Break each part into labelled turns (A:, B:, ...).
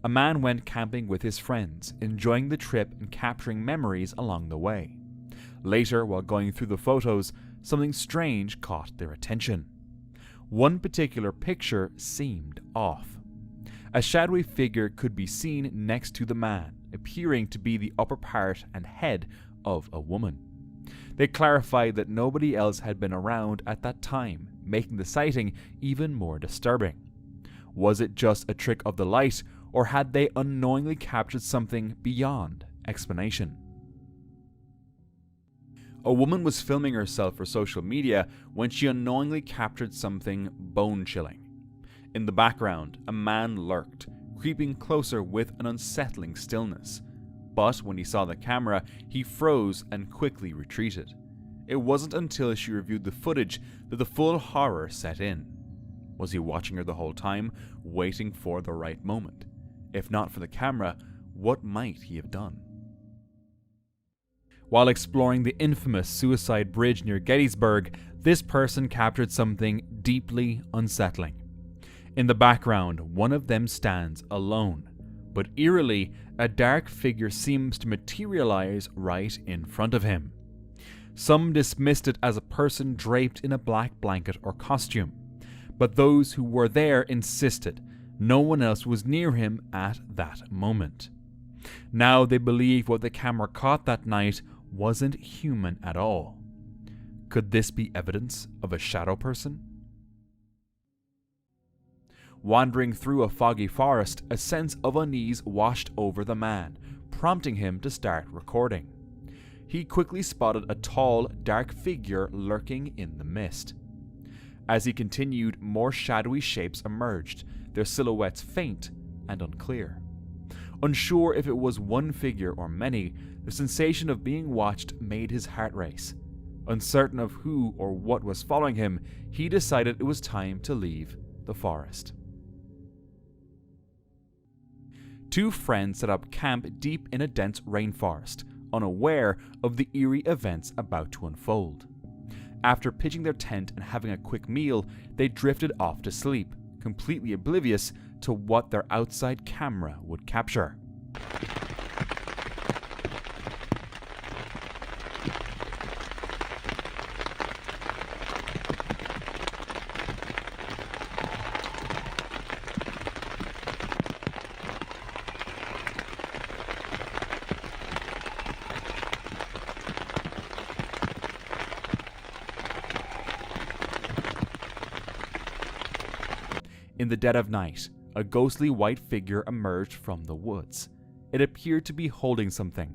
A: A man went camping with his friends, enjoying the trip and capturing memories along the way. Later, while going through the photos, something strange caught their attention. One particular picture seemed off. A shadowy figure could be seen next to the man, appearing to be the upper part and head of a woman. They clarified that nobody else had been around at that time, making the sighting even more disturbing. Was it just a trick of the light, or had they unknowingly captured something beyond explanation? A woman was filming herself for social media when she unknowingly captured something bone-chilling. In the background, a man lurked, creeping closer with an unsettling stillness. But when he saw the camera, he froze and quickly retreated. It wasn't until she reviewed the footage that the full horror set in. Was he watching her the whole time, waiting for the right moment? If not for the camera, what might he have done? While exploring the infamous suicide bridge near Gettysburg, this person captured something deeply unsettling. In the background, one of them stands alone, but eerily, a dark figure seems to materialize right in front of him. Some dismissed it as a person draped in a black blanket or costume, but those who were there insisted no one else was near him at that moment. Now they believe what the camera caught that night wasn't human at all. Could this be evidence of a shadow person? Wandering through a foggy forest, a sense of unease washed over the man, prompting him to start recording. He quickly spotted a tall, dark figure lurking in the mist. As he continued, more shadowy shapes emerged, their silhouettes faint and unclear. Unsure if it was one figure or many, the sensation of being watched made his heart race. Uncertain of who or what was following him, he decided it was time to leave the forest. Two friends set up camp deep in a dense rainforest, unaware of the eerie events about to unfold. After pitching their tent and having a quick meal, they drifted off to sleep, completely oblivious to what their outside camera would capture. In the dead of night, a ghostly white figure emerged from the woods. It appeared to be holding something,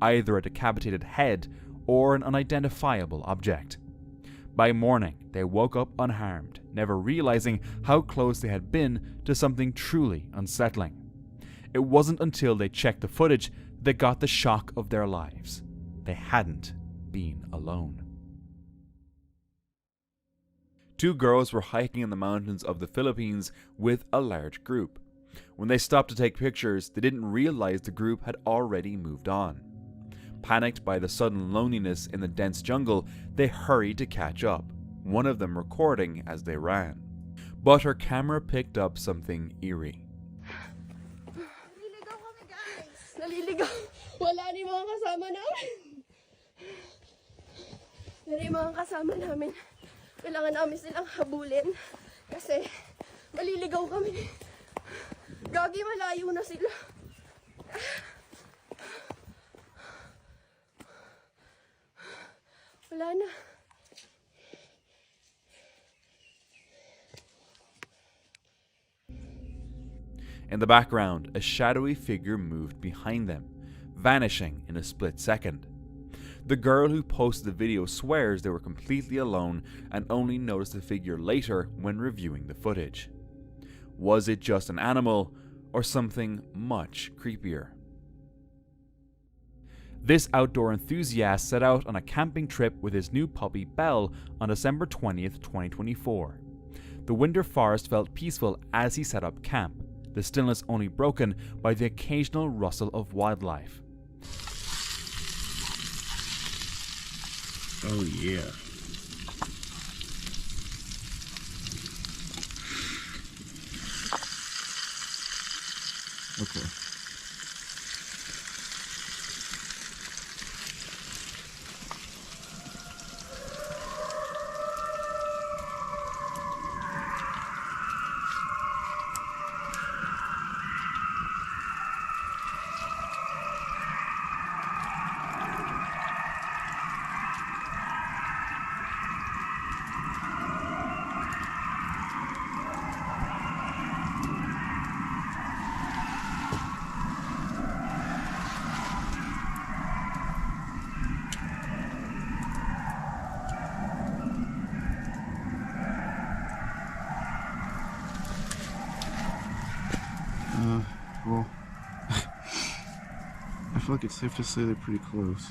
A: either a decapitated head or an unidentifiable object. By morning, they woke up unharmed, never realizing how close they had been to something truly unsettling. It wasn't until they checked the footage that they got the shock of their lives. They hadn't been alone. Two girls were hiking in the mountains of the Philippines with a large group. When they stopped to take pictures, they didn't realize the group had already moved on. Panicked by the sudden loneliness in the dense jungle, they hurried to catch up, one of them recording as they ran. But her camera picked up something eerie.
B: Naliligaw kami, guys! Naliligaw! Wala ni mga kasama namin! Wala ni mga kasama namin. Kailangan namin silang habulin kasi maliligaw kami. Gagi, malayo na sila. Wala na.
A: In the background, a shadowy figure moved behind them, vanishing in a split second. The girl who posted the video swears they were completely alone and only noticed the figure later when reviewing the footage. Was it just an animal or something much creepier? This outdoor enthusiast set out on a camping trip with his new puppy Belle on December 20th, 2024. The winter forest felt peaceful as he set up camp, the stillness only broken by the occasional rustle of wildlife.
C: Oh yeah. Okay. Well, I feel like it's safe to say they're pretty close.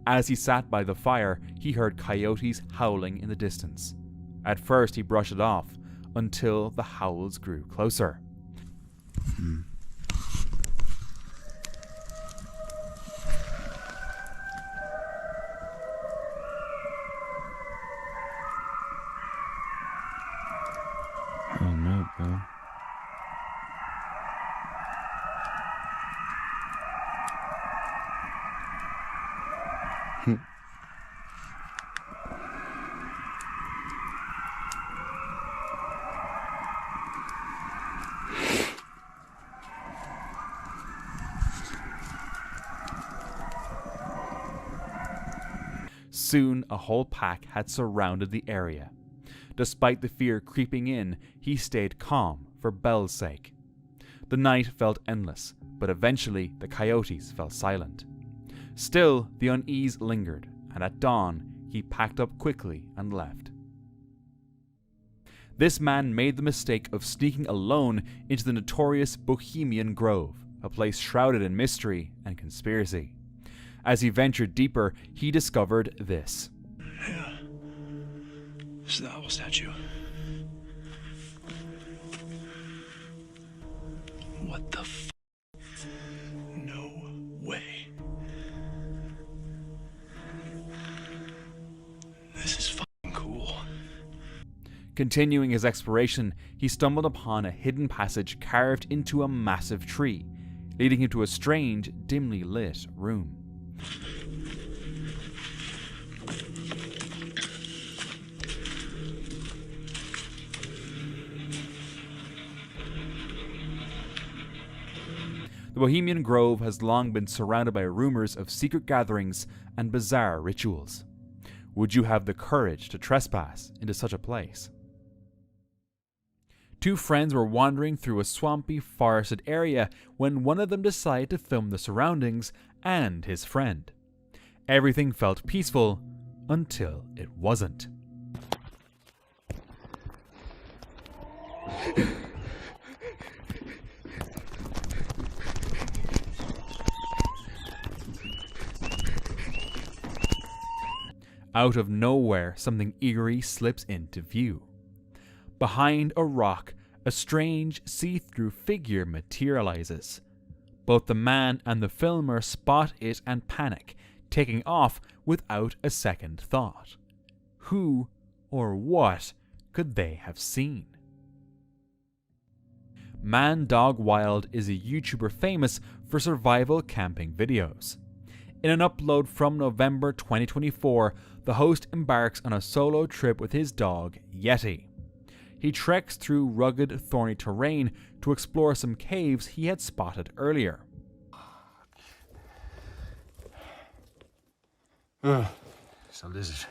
A: As he sat by the fire, he heard coyotes howling in the distance. At first, he brushed it off until the howls grew closer.
C: Oh no, bro.
A: Soon, a whole pack had surrounded the area. Despite the fear creeping in, he stayed calm for Belle's sake. The night felt endless, but eventually the coyotes fell silent. Still, the unease lingered, and at dawn, he packed up quickly and left. This man made the mistake of sneaking alone into the notorious Bohemian Grove, a place shrouded in mystery and conspiracy. As he ventured deeper, he discovered this.
D: Yeah. This is the owl statue. What the f? No way. This is fucking cool.
A: Continuing his exploration, he stumbled upon a hidden passage carved into a massive tree, leading him to a strange, dimly lit room. The Bohemian Grove has long been surrounded by rumors of secret gatherings and bizarre rituals. Would you have the courage to trespass into such a place? Two friends were wandering through a swampy, forested area when one of them decided to film the surroundings and his friend. Everything felt peaceful until it wasn't. Out of nowhere, something eerie slips into view. Behind a rock, a strange, see-through figure materializes. Both the man and the filmer spot it and panic, taking off without a second thought. Who or what could they have seen? Man Dog Wild is a YouTuber famous for survival camping videos. In an upload from November 2024, the host embarks on a solo trip with his dog, Yeti. He treks through rugged, thorny terrain to explore some caves he had spotted earlier.
C: It's a lizard.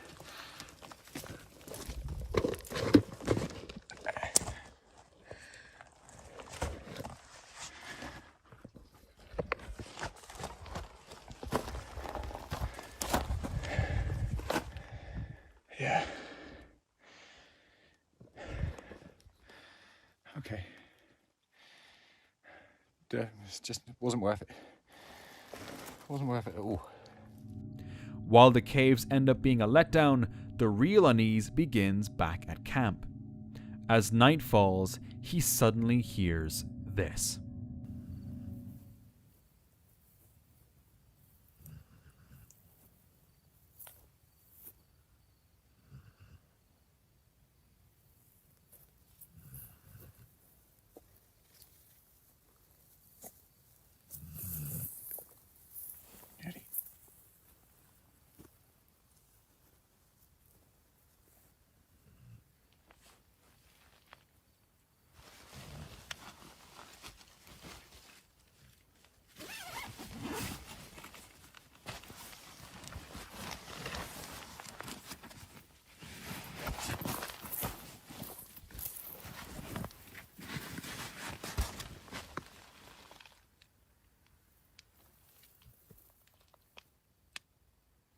D: Yeah.
C: Okay. It wasn't worth it. Wasn't worth it at all.
A: While the caves end up being a letdown, the real unease begins back at camp. As night falls, he suddenly hears this.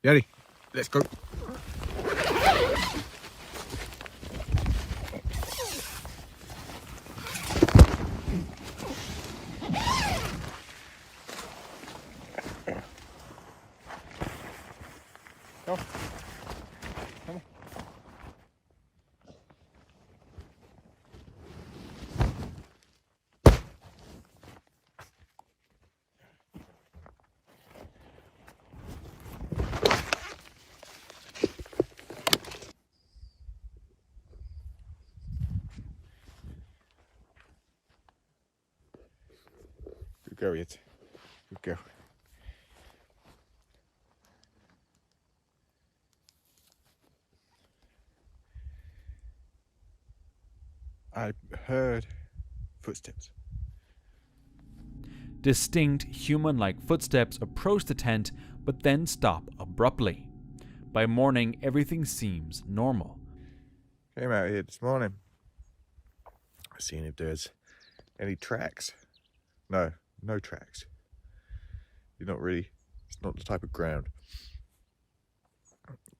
C: Gary, let's go. Go. Come on. Good girl, Ed. Good girl. I heard footsteps.
A: Distinct human-like footsteps approach the tent, but then stop abruptly. By morning, everything seems normal.
C: Came out here this morning, seeing if there's any tracks. No tracks. You're not really, it's not the type of ground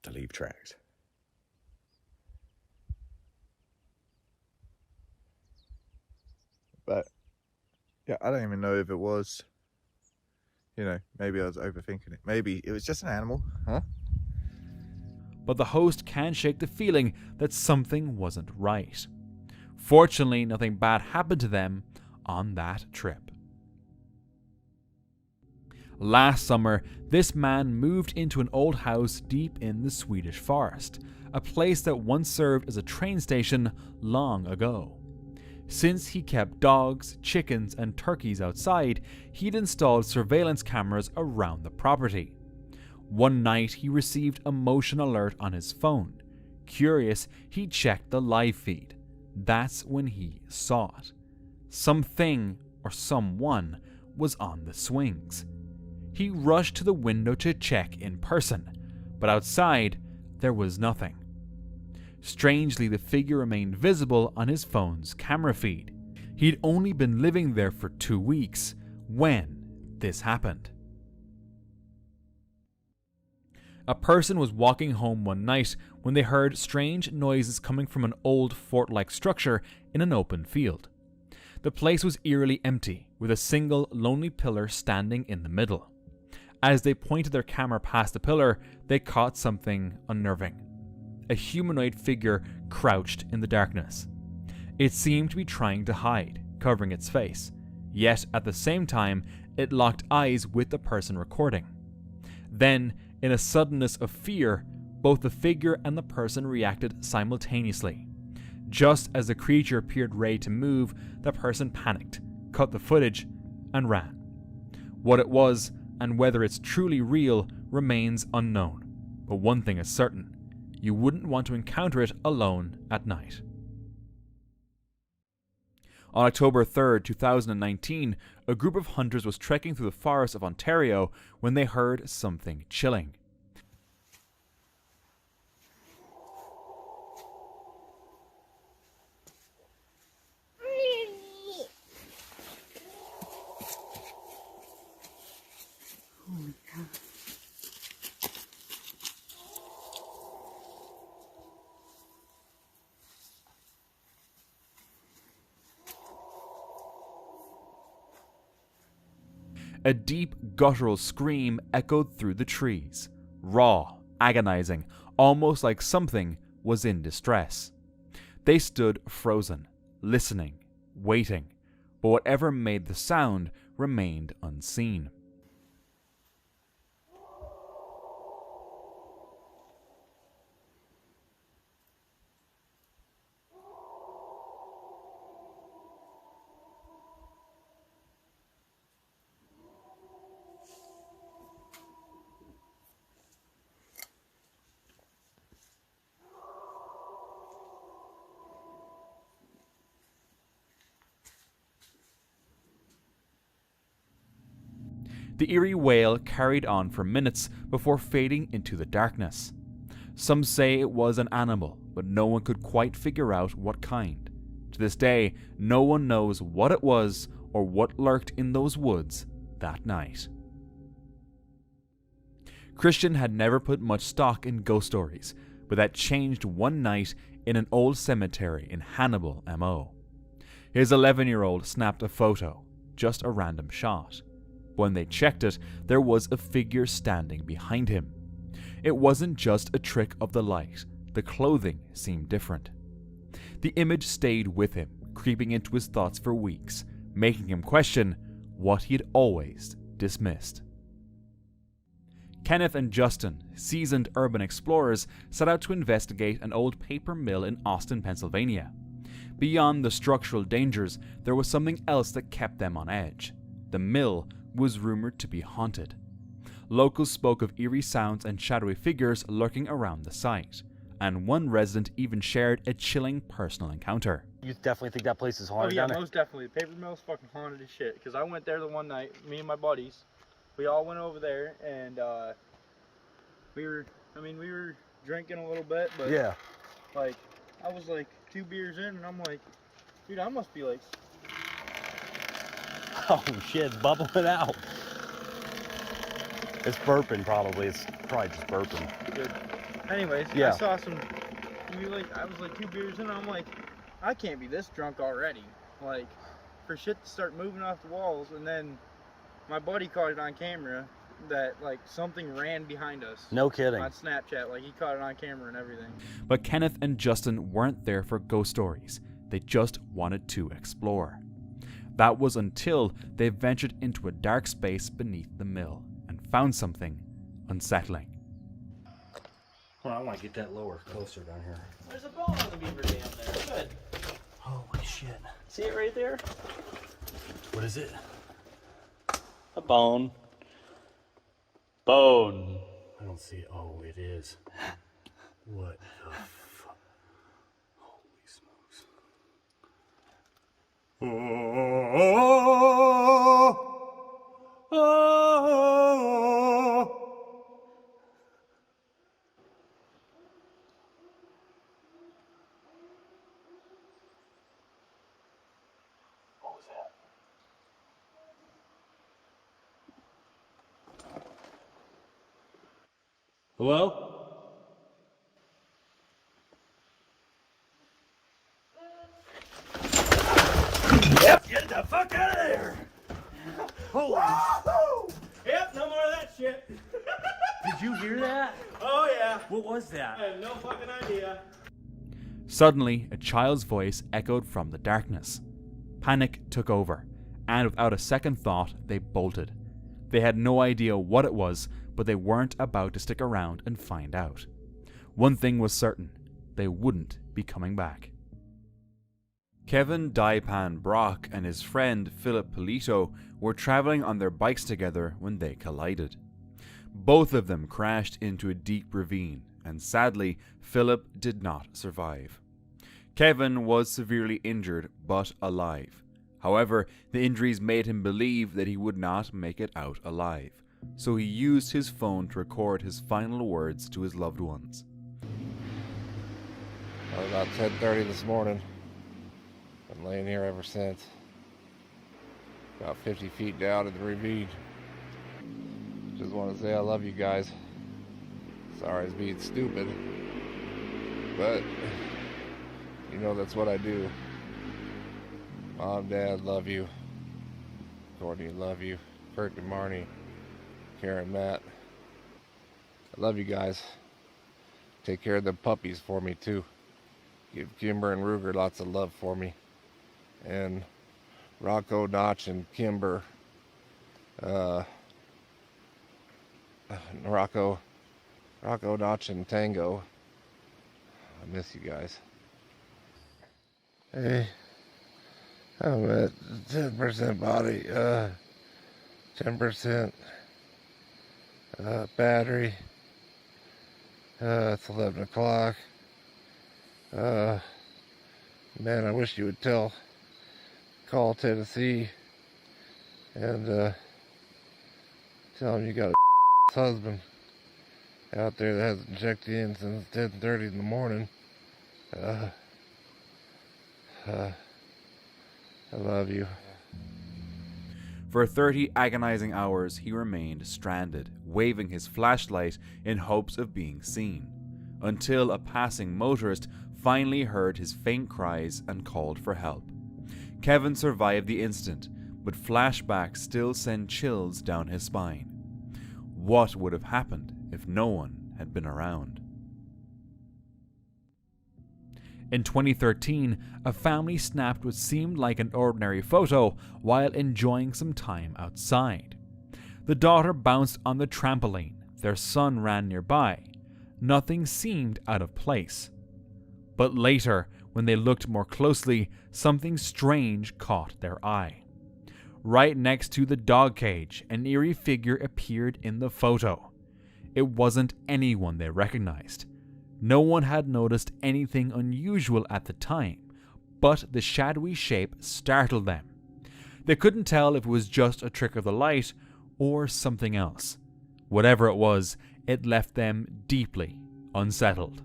C: to leave tracks. But yeah, I don't even know if it was, maybe I was overthinking it. Maybe it was just an animal, huh?
A: But the host can't shake the feeling that something wasn't right. Fortunately, nothing bad happened to them on that trip. Last summer, this man moved into an old house deep in the Swedish forest, a place that once served as a train station long ago. Since he kept dogs, chickens, and turkeys outside, he'd installed surveillance cameras around the property. One night, he received a motion alert on his phone. Curious, he checked the live feed. That's when he saw it. Something, or someone, was on the swings. He rushed to the window to check in person, but outside, there was nothing. Strangely, the figure remained visible on his phone's camera feed. He'd only been living there for 2 weeks when this happened. A person was walking home one night when they heard strange noises coming from an old fort-like structure in an open field. The place was eerily empty, with a single lonely pillar standing in the middle. As they pointed their camera past the pillar, they caught something unnerving. A humanoid figure crouched in the darkness. It seemed to be trying to hide, covering its face, yet at the same time, it locked eyes with the person recording. Then, in a suddenness of fear, both the figure and the person reacted simultaneously. Just as the creature appeared ready to move, the person panicked, cut the footage, and ran. What it was, and whether it's truly real, remains unknown. But one thing is certain. You wouldn't want to encounter it alone at night. On October 3rd, 2019, a group of hunters was trekking through the forests of Ontario when they heard something chilling. A deep, guttural scream echoed through the trees, raw, agonizing, almost like something was in distress. They stood frozen, listening, waiting, but whatever made the sound remained unseen. The eerie wail carried on for minutes before fading into the darkness. Some say it was an animal, but no one could quite figure out what kind. To this day, no one knows what it was or what lurked in those woods that night. Christian had never put much stock in ghost stories, but that changed one night in an old cemetery in Hannibal, MO. His 11-year-old snapped a photo, just a random shot. When they checked it, there was a figure standing behind him. It wasn't just a trick of the light, the clothing seemed different. The image stayed with him, creeping into his thoughts for weeks, making him question what he had always dismissed. Kenneth and Justin, seasoned urban explorers, set out to investigate an old paper mill in Austin, Pennsylvania. Beyond the structural dangers, there was something else that kept them on edge. The mill was rumored to be haunted. Locals spoke of eerie sounds and shadowy figures lurking around the site, and one resident even shared a chilling personal encounter.
E: You definitely think that place is haunted?
F: Oh yeah,
E: down there?
F: most definitely. The paper mill's fucking haunted as shit. Because I went there the one night, me and my buddies. We all went over there, and we were drinking a little bit, but
E: Yeah.
F: like, I was like 2 beers in, and I'm like, dude, I must be like,
E: Oh shit, it's bubbling out. It's burping probably. It's probably just burping.
F: dude. Anyways,
E: Yeah.
F: I saw some, I was like 2 beers in, and I'm like, I can't be this drunk already. Like, for shit to start moving off the walls, and then my buddy caught it on camera that like something ran behind us.
E: No kidding.
F: On Snapchat, like he caught it on camera and everything.
A: But Kenneth and Justin weren't there for ghost stories. They just wanted to explore. That was until they ventured into a dark space beneath the mill and found something unsettling.
E: Well, I want to get that lower, closer down here.
F: There's a bone on the beaver dam there. Good.
E: Holy shit.
F: See it right there?
E: What is it?
F: A bone. Bone.
E: I don't see it. Oh, it is. What the fuck? Holy smokes. What was that? Hello? Yep, get the fuck out of there! Holy
F: Yep, no more of that shit.
E: Did you hear that?
F: Oh yeah.
E: What was that?
F: I have no fucking idea.
A: Suddenly, a child's voice echoed from the darkness. Panic took over, and without a second thought, they bolted. They had no idea what it was, but they weren't about to stick around and find out. One thing was certain, they wouldn't be coming back. Kevin Daipan Brock and his friend Philip Polito were traveling on their bikes together when they collided. Both of them crashed into a deep ravine, and sadly, Philip did not survive. Kevin was severely injured but alive. However, the injuries made him believe that he would not make it out alive, so he used his phone to record his final words to his loved ones.
G: About 10:30 this morning. Been laying here ever since. About 50 feet down in the ravine. Just want to say I love you guys. Sorry it's being stupid, but you know that's what I do. Mom, Dad, love you. Courtney, love you. Kurt and Marnie, Karen, Matt. I love you guys. Take care of the puppies for me too. Give Kimber and Ruger lots of love for me. And Rocco, Notch, and Kimber. Rocco, Notch, and Tango. I miss you guys. Hey, I'm at 10% body, 10% battery. It's 11 o'clock. Man, I wish you would call Tennessee and tell them you got a husband out there that hasn't checked in since 10:30 in the morning. I love you.
A: For 30 agonizing hours, he remained stranded, waving his flashlight in hopes of being seen, until a passing motorist finally heard his faint cries and called for help. Kevin survived the incident, but flashbacks still send chills down his spine. What would have happened if no one had been around? In 2013, a family snapped what seemed like an ordinary photo while enjoying some time outside. The daughter bounced on the trampoline, their son ran nearby. Nothing seemed out of place. But later, when they looked more closely, something strange caught their eye. Right next to the dog cage, an eerie figure appeared in the photo. It wasn't anyone they recognized. No one had noticed anything unusual at the time, but the shadowy shape startled them. They couldn't tell if it was just a trick of the light or something else. Whatever it was, it left them deeply unsettled.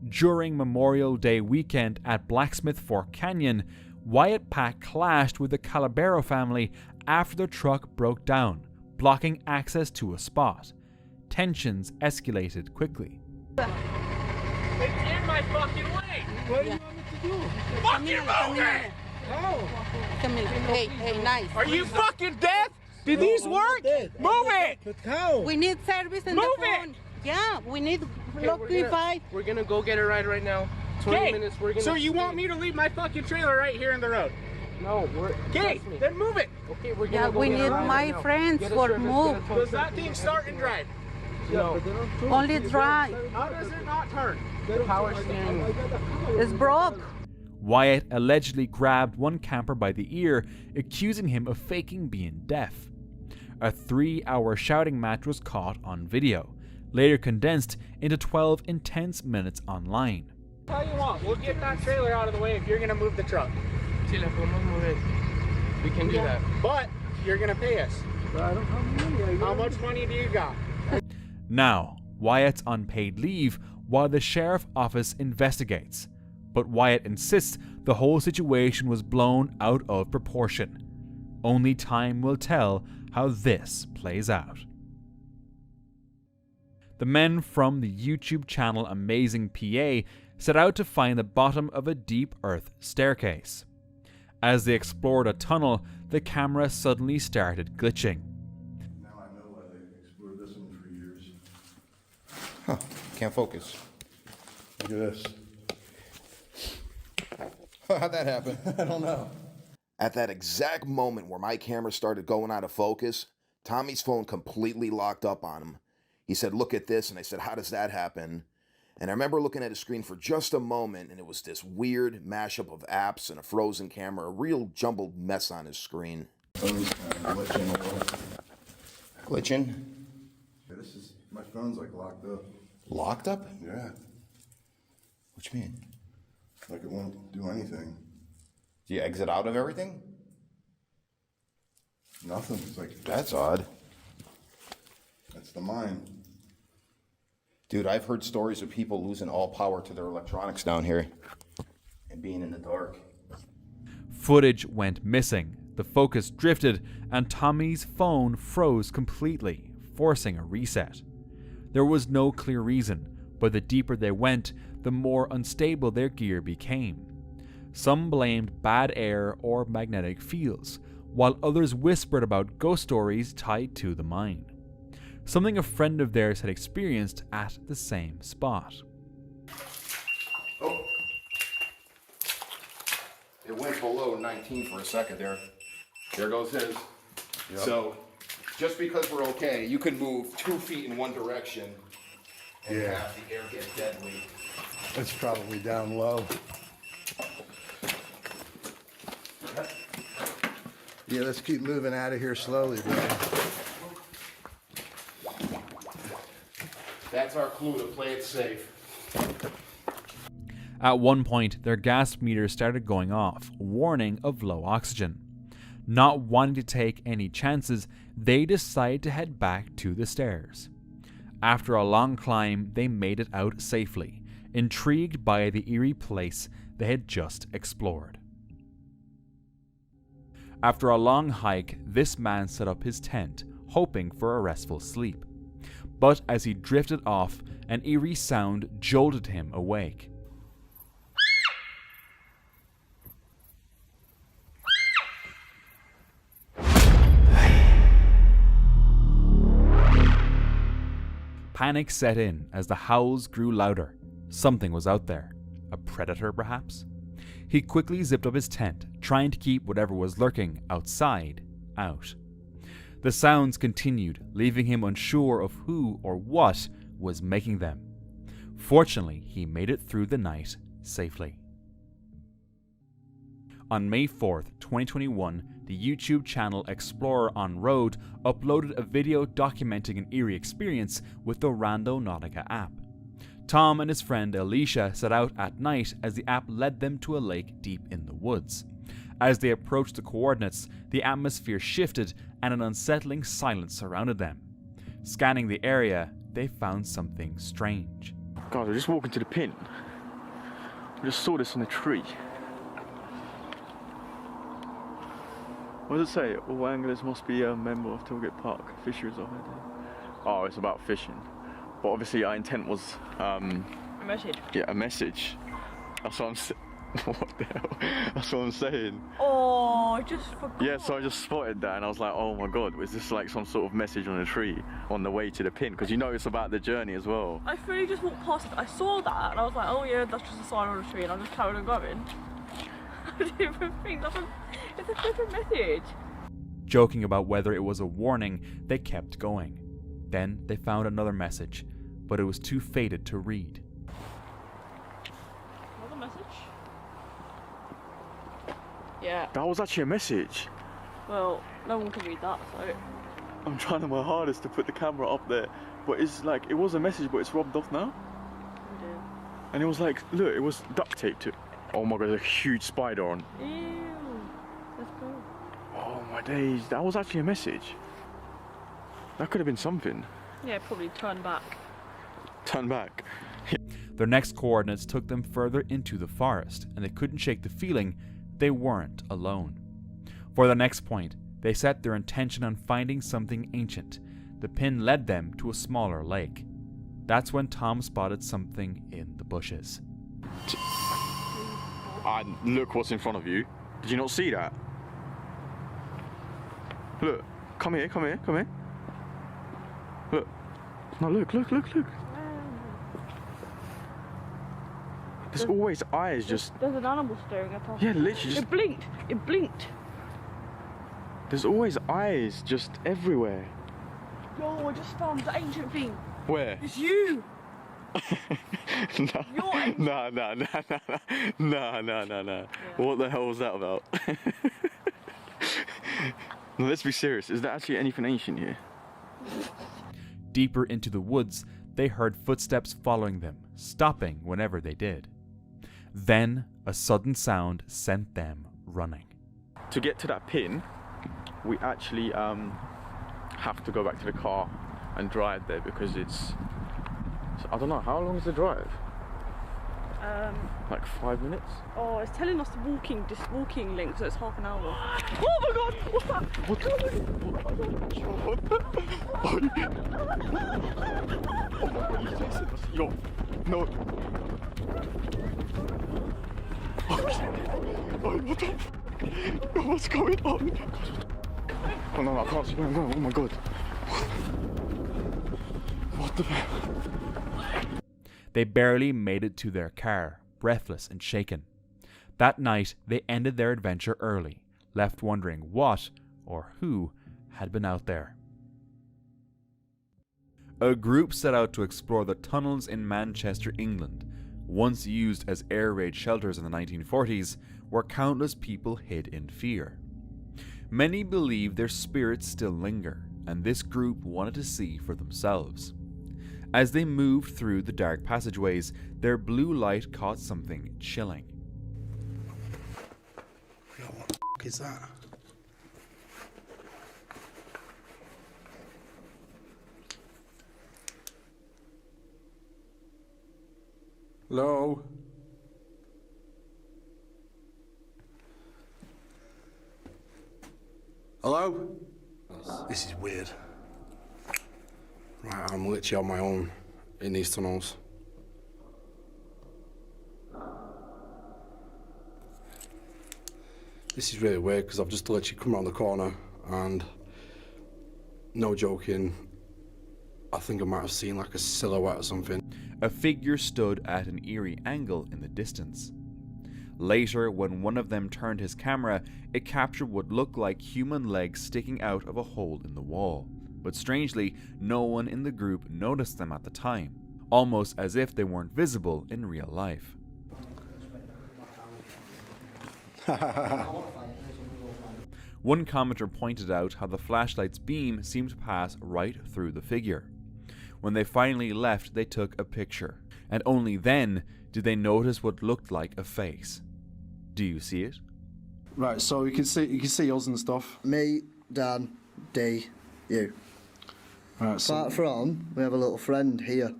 A: During Memorial Day weekend at Blacksmith Fork Canyon, Wyatt Pack clashed with the Calabero family after the truck broke down, blocking access to a spot. Tensions escalated quickly.
H: It's in my fucking way! What do you want me to do? Fucking move it!
I: Come here. Hey, nice.
H: Are you fucking deaf? Did these work? Move it!
F: But how?
I: We need service in
H: Move
I: the phone.
H: it!
I: Yeah, we need Lockify.
J: We're gonna go get a ride right now. 20 minutes, we're gonna...
H: So you want me to leave my fucking trailer right here in the road?
J: No, we're...
H: Okay, then move it!
J: Okay, we're gonna
I: Yeah,
J: go
I: we
J: get a
I: need
J: ride
I: my
J: right now.
I: friends
J: Get a
I: for
J: service,
I: move.
J: get a tow
H: Does
J: truck.
H: that thing start and drive?
J: No.
I: Only dry.
H: How does it not turn?
J: The power steering.
I: It's broke.
A: Wyatt allegedly grabbed one camper by the ear, accusing him of faking being deaf. A 3-hour shouting match was caught on video, later condensed into 12 intense minutes online.
H: Tell you what, we'll get that trailer out of the way if you're gonna move the truck.
J: Sí, la podemos mover. We can do that.
H: But you're gonna pay us. How much money do you got?
A: Now, Wyatt's on paid leave while the sheriff office investigates, but Wyatt insists the whole situation was blown out of proportion. Only time will tell how this plays out. The men from the YouTube channel Amazing PA set out to find the bottom of a deep earth staircase. As they explored a tunnel, the camera suddenly started glitching.
C: Now I know why they explored this one for years.
K: Huh, can't focus.
C: Look at this.
K: How'd that happen?
C: I don't know.
L: At that exact moment where my camera started going out of focus, Tommy's phone completely locked up on him. He said, "Look at this," and I said, "How does that happen?" And I remember looking at his screen for just a moment, and it was this weird mashup of apps and a frozen camera, a real jumbled mess on his screen.
C: Phone's kind of glitching a little.
K: Glitching?
C: Yeah, my phone's like locked up.
K: Locked up?
C: Yeah,
K: What you mean?
C: like it won't do anything.
K: Do you exit out of everything?
C: Nothing. It's like,
K: That's odd.
C: that's the mind.
K: Dude, I've heard stories of people losing all power to their electronics down here and being in the dark.
A: Footage went missing, the focus drifted, and Tommy's phone froze completely, forcing a reset. There was no clear reason, but the deeper they went, the more unstable their gear became. Some blamed bad air or magnetic fields, while others whispered about ghost stories tied to the mine. Something a friend of theirs had experienced at the same spot.
K: Oh. It went below 19 for a second there. There goes his.
C: Yep.
K: So, just because we're okay, you can move 2 feet in one direction and
C: Yeah.
K: have the air get deadly.
C: It's probably down low. Yeah, let's keep moving out of here slowly, bro.
K: That's our clue to play it safe.
A: At one point, their gas meter started going off, warning of low oxygen. Not wanting to take any chances, they decided to head back to the stairs. After a long climb, they made it out safely, intrigued by the eerie place they had just explored. After a long hike, this man set up his tent, hoping for a restful sleep. But as he drifted off, an eerie sound jolted him awake. Panic set in as the howls grew louder. Something was out there. A predator, perhaps? He quickly zipped up his tent, trying to keep whatever was lurking outside out. The sounds continued, leaving him unsure of who or what was making them. Fortunately, he made it through the night safely. On May 4th, 2021, the YouTube channel Explorer on Road uploaded a video documenting an eerie experience with the Randonautica app. Tom and his friend Alicia set out at night as the app led them to a lake deep in the woods. As they approached the coordinates, the atmosphere shifted and an unsettling silence surrounded them. Scanning the area, they found something strange.
F: God, we're just walking to the pin. We just saw this in a tree. What does it say? All anglers must be a member of Tilgate Park Fisheries Authority. Oh, it's about fishing. But obviously our intent was... a
B: message.
F: Yeah, a message. That's what I'm saying. What the hell? That's what I'm saying.
B: Oh, I just forgot.
F: Yeah, so I just spotted that and I was like, oh my god, is this like some sort of message on a tree on the way to the pin? Because you know it's about the journey as well.
B: I fully just walked past it. I saw that and I was like, oh yeah, that's just a sign on a tree, and I just carried on going. I didn't even think it's a different message.
A: Joking about whether it was a warning, they kept going. Then they found another message, but it was too faded to read.
B: Another message? Yeah.
F: That was actually a message.
B: Well, no one can read that, so...
F: I'm trying my hardest to put the camera up there, but it's like, it was a message, but it's rubbed off now.
B: Yeah.
F: And it was like, look, it was duct taped to it. Oh my god, there's a huge spider on.
B: Ew. Let's go.
F: Oh my days, that was actually a message. That could have been something.
B: Yeah, probably turn back.
F: Turn back.
A: Their next coordinates took them further into the forest, and they couldn't shake the feeling they weren't alone. For the next point, they set their intention on finding something ancient. The pin led them to a smaller lake. That's when Tom spotted something in the bushes.
F: Look what's in front of you. Did you not see that? Look, come here, come here, come here. Look. No, look. There's always eyes just...
B: There's an animal staring at us.
F: Yeah, literally just...
B: It blinked.
F: There's always eyes just everywhere.
B: Yo, I just found the ancient thing.
F: Where?
B: It's you!
F: No.
B: Yeah.
F: What the hell was that about? No, let's be serious. Is there actually anything ancient here?
A: Deeper into the woods, they heard footsteps following them, stopping whenever they did. Then, a sudden sound sent them running.
F: To get to that pin, we actually have to go back to the car and drive there because it's... I don't know, how long is the drive? Like 5 minutes?
B: Oh, it's telling us the walking link, so it's half an hour. Oh my god, what's that?
F: What? Oh my god, he's chasing us. Yo, no. Oh, what the? Yo, what's going on? Oh no, I can't see where I'm going. Oh my god. What the hell?
A: They barely made it to their car, breathless and shaken. That night, they ended their adventure early, left wondering what or who had been out there. A group set out to explore the tunnels in Manchester, England, once used as air raid shelters in the 1940s, where countless people hid in fear. Many believe their spirits still linger, and this group wanted to see for themselves. As they moved through the dark passageways, their blue light caught something chilling.
E: Yo, what the f*** is that? Hello?
J: Hello? This is weird. Right, I'm literally on my own in these tunnels. This is really weird because I've just literally come around the corner and, no joking, I think I might have seen like a silhouette or something.
A: A figure stood at an eerie angle in the distance. Later, when one of them turned his camera, it captured what looked like human legs sticking out of a hole in the wall. But strangely, no one in the group noticed them at the time, almost as if they weren't visible in real life. One commenter pointed out how the flashlight's beam seemed to pass right through the figure. When they finally left, they took a picture, and only then did they notice what looked like a face. Do you see it?
J: Right, so you can see us and stuff.
M: Me, Dan, D, you.
J: Right, so
M: apart from, we have a little friend here.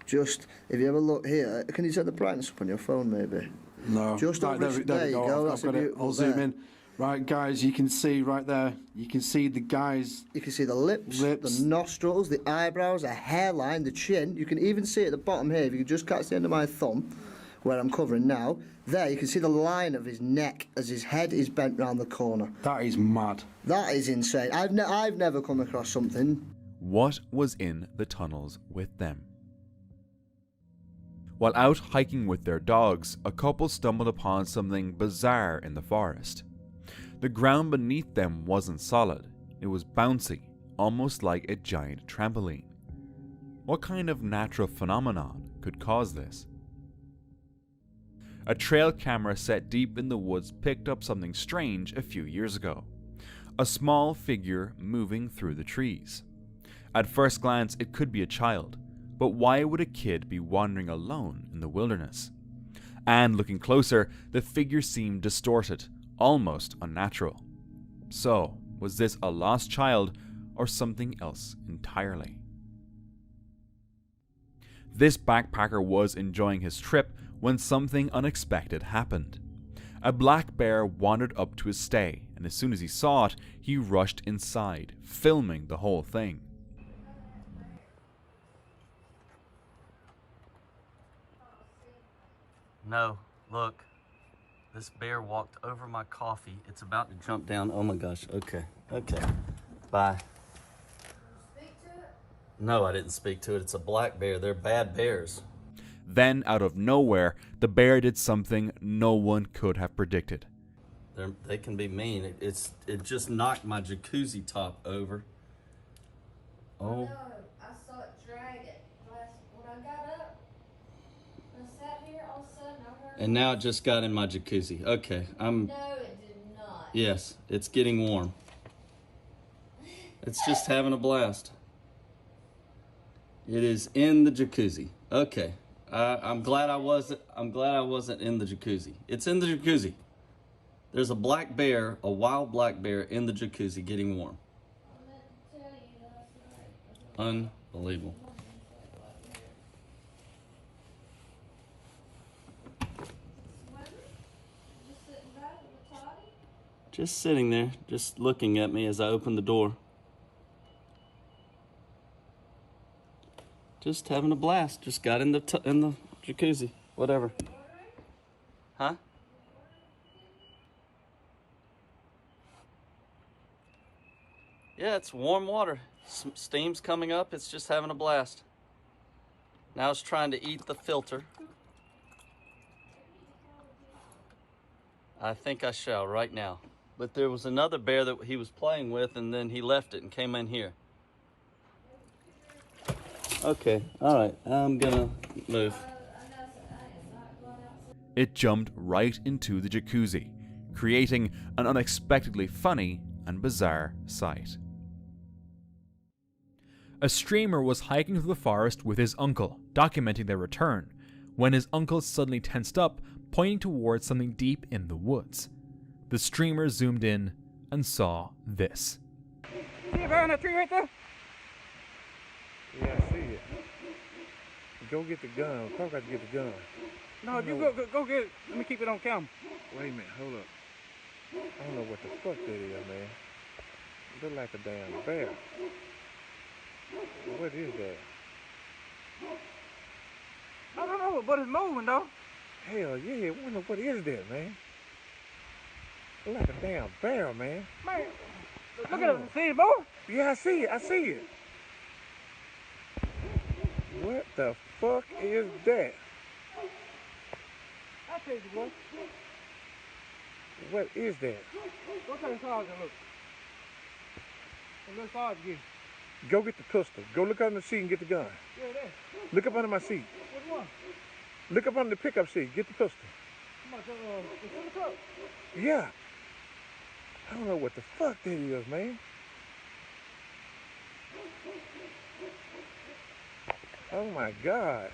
M: Just, if you ever look here, can you set the brightness up on your phone maybe?
J: No.
M: Just
J: right,
M: there you go. That's
J: I've got it. I'll zoom in. Right, guys, you can see right there. You can see the guys.
M: You can see the lips, the nostrils, the eyebrows, the hairline, the chin. You can even see at the bottom here, if you can just catch the end of my thumb, where I'm covering now, there you can see the line of his neck as his head is bent round the corner.
J: That is mad.
M: That is insane. I've never come across something.
A: What was in the tunnels with them? While out hiking with their dogs, a couple stumbled upon something bizarre in the forest. The ground beneath them wasn't solid, it was bouncy, almost like a giant trampoline. What kind of natural phenomenon could cause this? A trail camera set deep in the woods picked up something strange a few years ago. A small figure moving through the trees. At first glance, it could be a child, but why would a kid be wandering alone in the wilderness? And looking closer, the figure seemed distorted, almost unnatural. So, was this a lost child or something else entirely? This backpacker was enjoying his trip when something unexpected happened. A black bear wandered up to his stay, and as soon as he saw it, he rushed inside, filming the whole thing.
E: No, look. This bear walked over my coffee. It's about to jump down. Oh my gosh. Okay. Bye.
B: Speak to it?
E: No, I didn't speak to it. It's a black bear. They're bad bears.
A: Then, out of nowhere, the bear did something no one could have predicted.
E: They can be mean. It just knocked my jacuzzi top over. Oh.
B: No, I saw it drag it. When I got up, I sat here, all of a sudden I heard...
E: And now it just got in my jacuzzi. Okay,
B: No, it did not.
E: Yes, it's getting warm. It's just having a blast. It is in the jacuzzi. Okay. I'm glad I wasn't in the jacuzzi. It's in the jacuzzi. There's a black bear, a wild black bear in the jacuzzi getting warm. Unbelievable. Just sitting there, just looking at me as I open the door. Just having a blast. Just got in the jacuzzi. Whatever. Huh? Yeah, it's warm water. Steam's coming up. It's just having a blast. Now it's trying to eat the filter. I think I shall right now. But there was another bear that he was playing with, and then he left it and came in here. Okay, all right, I'm gonna move.
A: It jumped right into the jacuzzi, creating an unexpectedly funny and bizarre sight. A streamer was hiking through the forest with his uncle, documenting their return, when his uncle suddenly tensed up, pointing towards something deep in the woods. The streamer zoomed in and saw this.
H: See a bear in that tree right there?
C: Yeah, I see it. Go get the gun. Probably got to get the gun.
H: No, you go get it. Let me keep it on camera.
C: Wait a minute, hold up. I don't know what the fuck that is, man.
G: Look like a damn bear. What is that?
F: I don't know, but it's moving though.
G: Hell yeah, I wonder what is that, man? Look like a damn bear, man.
F: Man, look at it. See it, boy?
G: Yeah, I see it. I see it. What the fuck is that?
F: I'll tell you, boy.
G: What is that?
F: Go to the side and look. And let's side again.
G: Go get the pistol. Go look under the seat and get the gun.
F: Yeah, there.
G: Look up under my seat.
F: Which one?
G: Look up under the pickup seat. Get the pistol.
F: Come on, the center cup.
G: Yeah. I don't know what the fuck that is, man. Oh my God.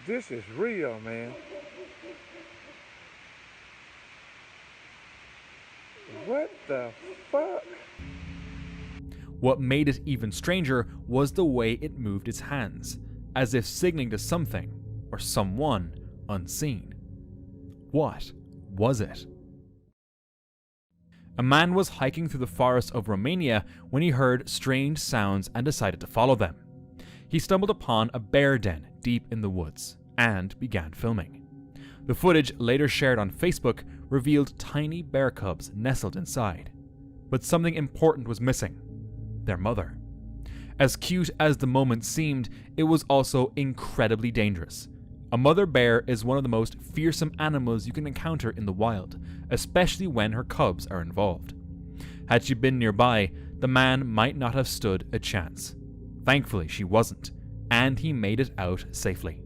G: This is real, man. What the fuck?
A: What made it even stranger was the way it moved its hands, as if signaling to something or someone unseen. What was it? A man was hiking through the forest of Romania when he heard strange sounds and decided to follow them. He stumbled upon a bear den deep in the woods and began filming. The footage, later shared on Facebook, revealed tiny bear cubs nestled inside. But something important was missing: their mother. As cute as the moment seemed, it was also incredibly dangerous. A mother bear is one of the most fearsome animals you can encounter in the wild, especially when her cubs are involved. Had she been nearby, the man might not have stood a chance. Thankfully, she wasn't, and he made it out safely.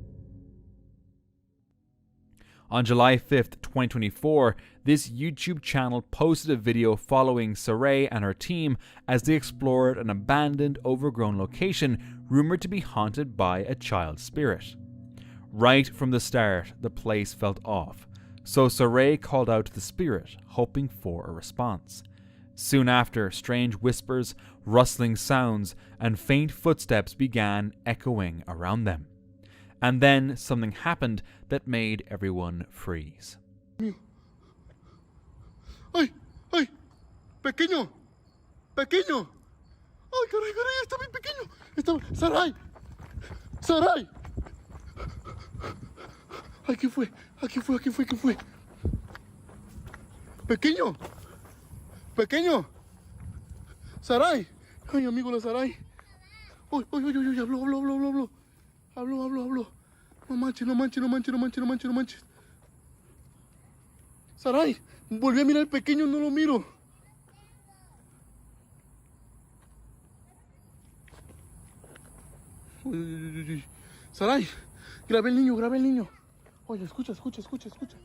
A: On July 5th, 2024, this YouTube channel posted a video following Saray and her team as they explored an abandoned, overgrown location rumored to be haunted by a child spirit. Right from the start, the place felt off, so Saray called out to the spirit, hoping for a response. Soon after, strange whispers, rustling sounds, and faint footsteps began echoing around them. And then something happened that made everyone freeze.
N: ¡Ay! ¡Ay! ¡Pequeño! ¡Pequeño! ¡Ay, caray, caray! ¡Está bien pequeño! ¡Está... ¡Saray! ¡Saray! ¡Ay, qué fue! ¡Aquí fue! ¡Aquí fue! ¿Qué fue? ¡Pequeño! ¡Pequeño! ¡Saray! ¡Ay, amigo, la Saray! ¡Uy, uy, uy, uy! ¡Habló, habló, habló, habló, habló! Habló, habló, habló. No manches, no manches, no manches, no manches, no manches, no manches. Saray, volví a mirar al pequeño, no lo miro. Uy, uy, uy, uy. Saray, grabé el niño, grabé el niño. Oye, escucha, escucha, escucha, escucha.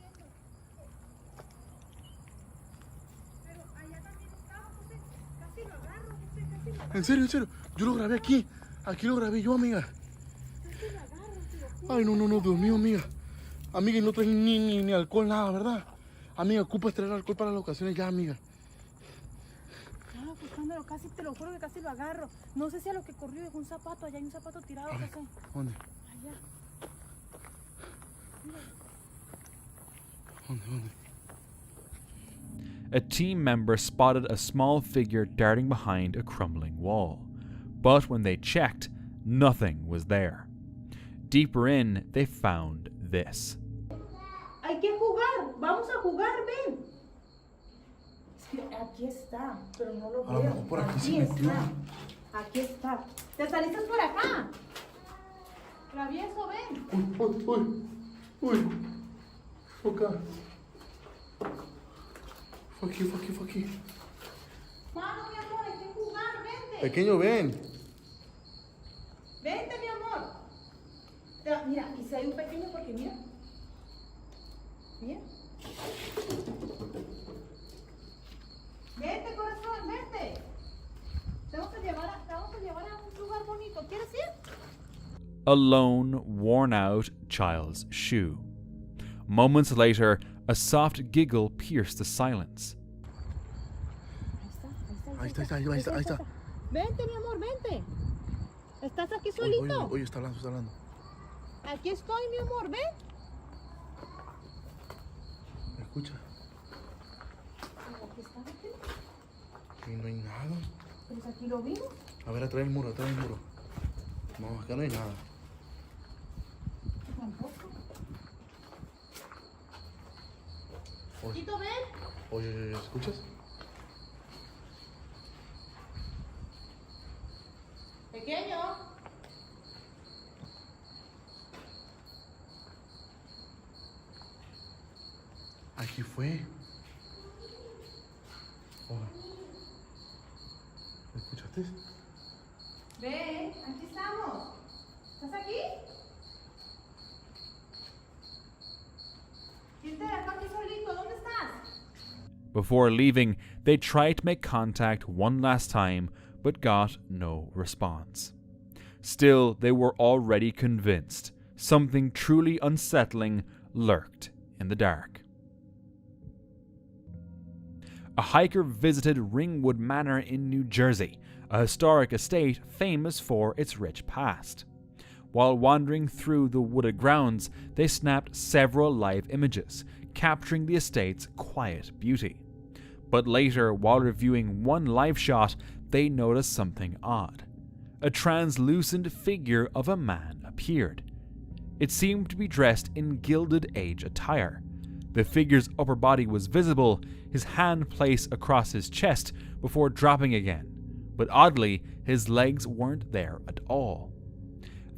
N: En serio, yo lo grabé aquí. Aquí lo grabé yo, amiga. Ay, no, no, no, Dios mío, amiga. Amiga, y no traes ni alcohol, nada, ¿verdad? Amiga, ocupas traer alcohol para las ocasiones ya, amiga.
O: Estaba buscándolo, casi, te lo juro que casi lo agarro. No sé si a lo que corrió dejó un zapato, allá hay un zapato tirado.
N: A ver,
O: casi.
N: ¿dónde?
O: Allá.
N: ¿Dónde?
A: A team member spotted a small figure darting behind a crumbling wall. But when they checked, nothing was there. Deeper in, they found this.
O: Hay que jugar, vamos a jugar, ven. Es que aquí está, pero no lo veo.
N: No, por aquí
O: Aquí
N: se metió.
O: está. Aquí está. Te saliste por acá. Travieso, ven.
N: Uy. Fue acá. Fue aquí.
O: Mano, mi amor, hay que jugar, vente.
N: Pequeño, ven.
O: Vente, mi amor. Mira, y si hay un pequeño, porque mira. Mira. Vente, corazón, vente. Te vamos a llevar a un lugar bonito. ¿Quieres ir?
A: A lone, worn-out child's shoe. Moments later, a soft giggle pierced the silence.
N: Ahí está.
O: Vente, mi amor, vente. ¿Estás aquí solito?
N: Oye, está hablando.
O: Aquí estoy, mi amor, ven.
N: ¿Me escucha?
O: Aquí
N: Aquí no hay nada.
O: Pues aquí lo vimos.
N: A ver, atrás el muro, atrás el muro. No, acá no hay nada.
O: Tampoco.
N: Oye,
O: Tito, ven.
N: oye, ¿escuchas?
O: Pequeño.
N: Aquí fue. Oye. ¿Escuchaste?
O: Ven, aquí estamos. ¿Estás aquí? ¿Quién te dejó aquí solito? ¿Dónde estás?
A: Before leaving, they tried to make contact one last time, but got no response. Still, they were already convinced something truly unsettling lurked in the dark. A hiker visited Ringwood Manor in New Jersey, a historic estate famous for its rich past. While wandering through the wooded grounds, they snapped several live images, capturing the estate's quiet beauty. But later, while reviewing one live shot, they noticed something odd. A translucent figure of a man appeared. It seemed to be dressed in Gilded Age attire. The figure's upper body was visible, his hand placed across his chest before dropping again, but oddly, his legs weren't there at all.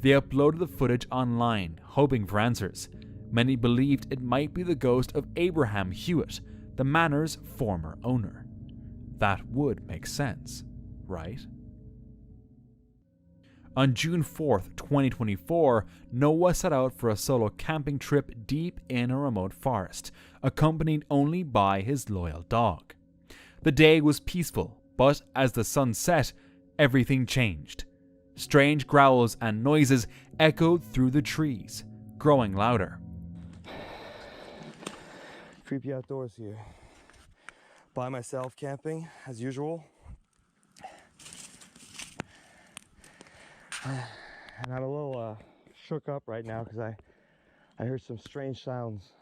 A: They uploaded the footage online, hoping for answers. Many believed it might be the ghost of Abraham Hewitt, the manor's former owner. That would make sense, right? On June 4th, 2024, Noah set out for a solo camping trip deep in a remote forest, accompanied only by his loyal dog. The day was peaceful, but as the sun set, everything changed. Strange growls and noises echoed through the trees, growing louder.
P: Creepy outdoors here. By myself camping, as usual. And I'm a little shook up right now because I heard some strange sounds.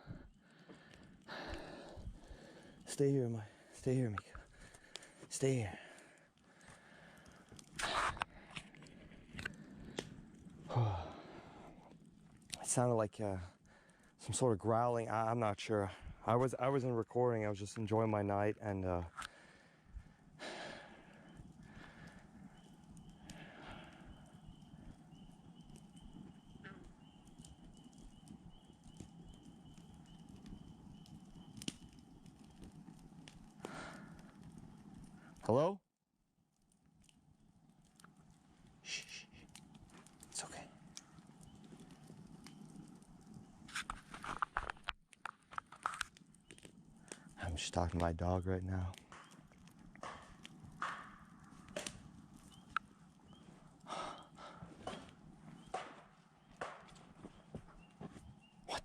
P: Stay here, Mika. Stay here. It sounded like some sort of growling. I'm not sure. I wasn't recording. I was just enjoying my night and. Hello? Shh, shh, shh. It's okay. I'm just talking to my dog right now. What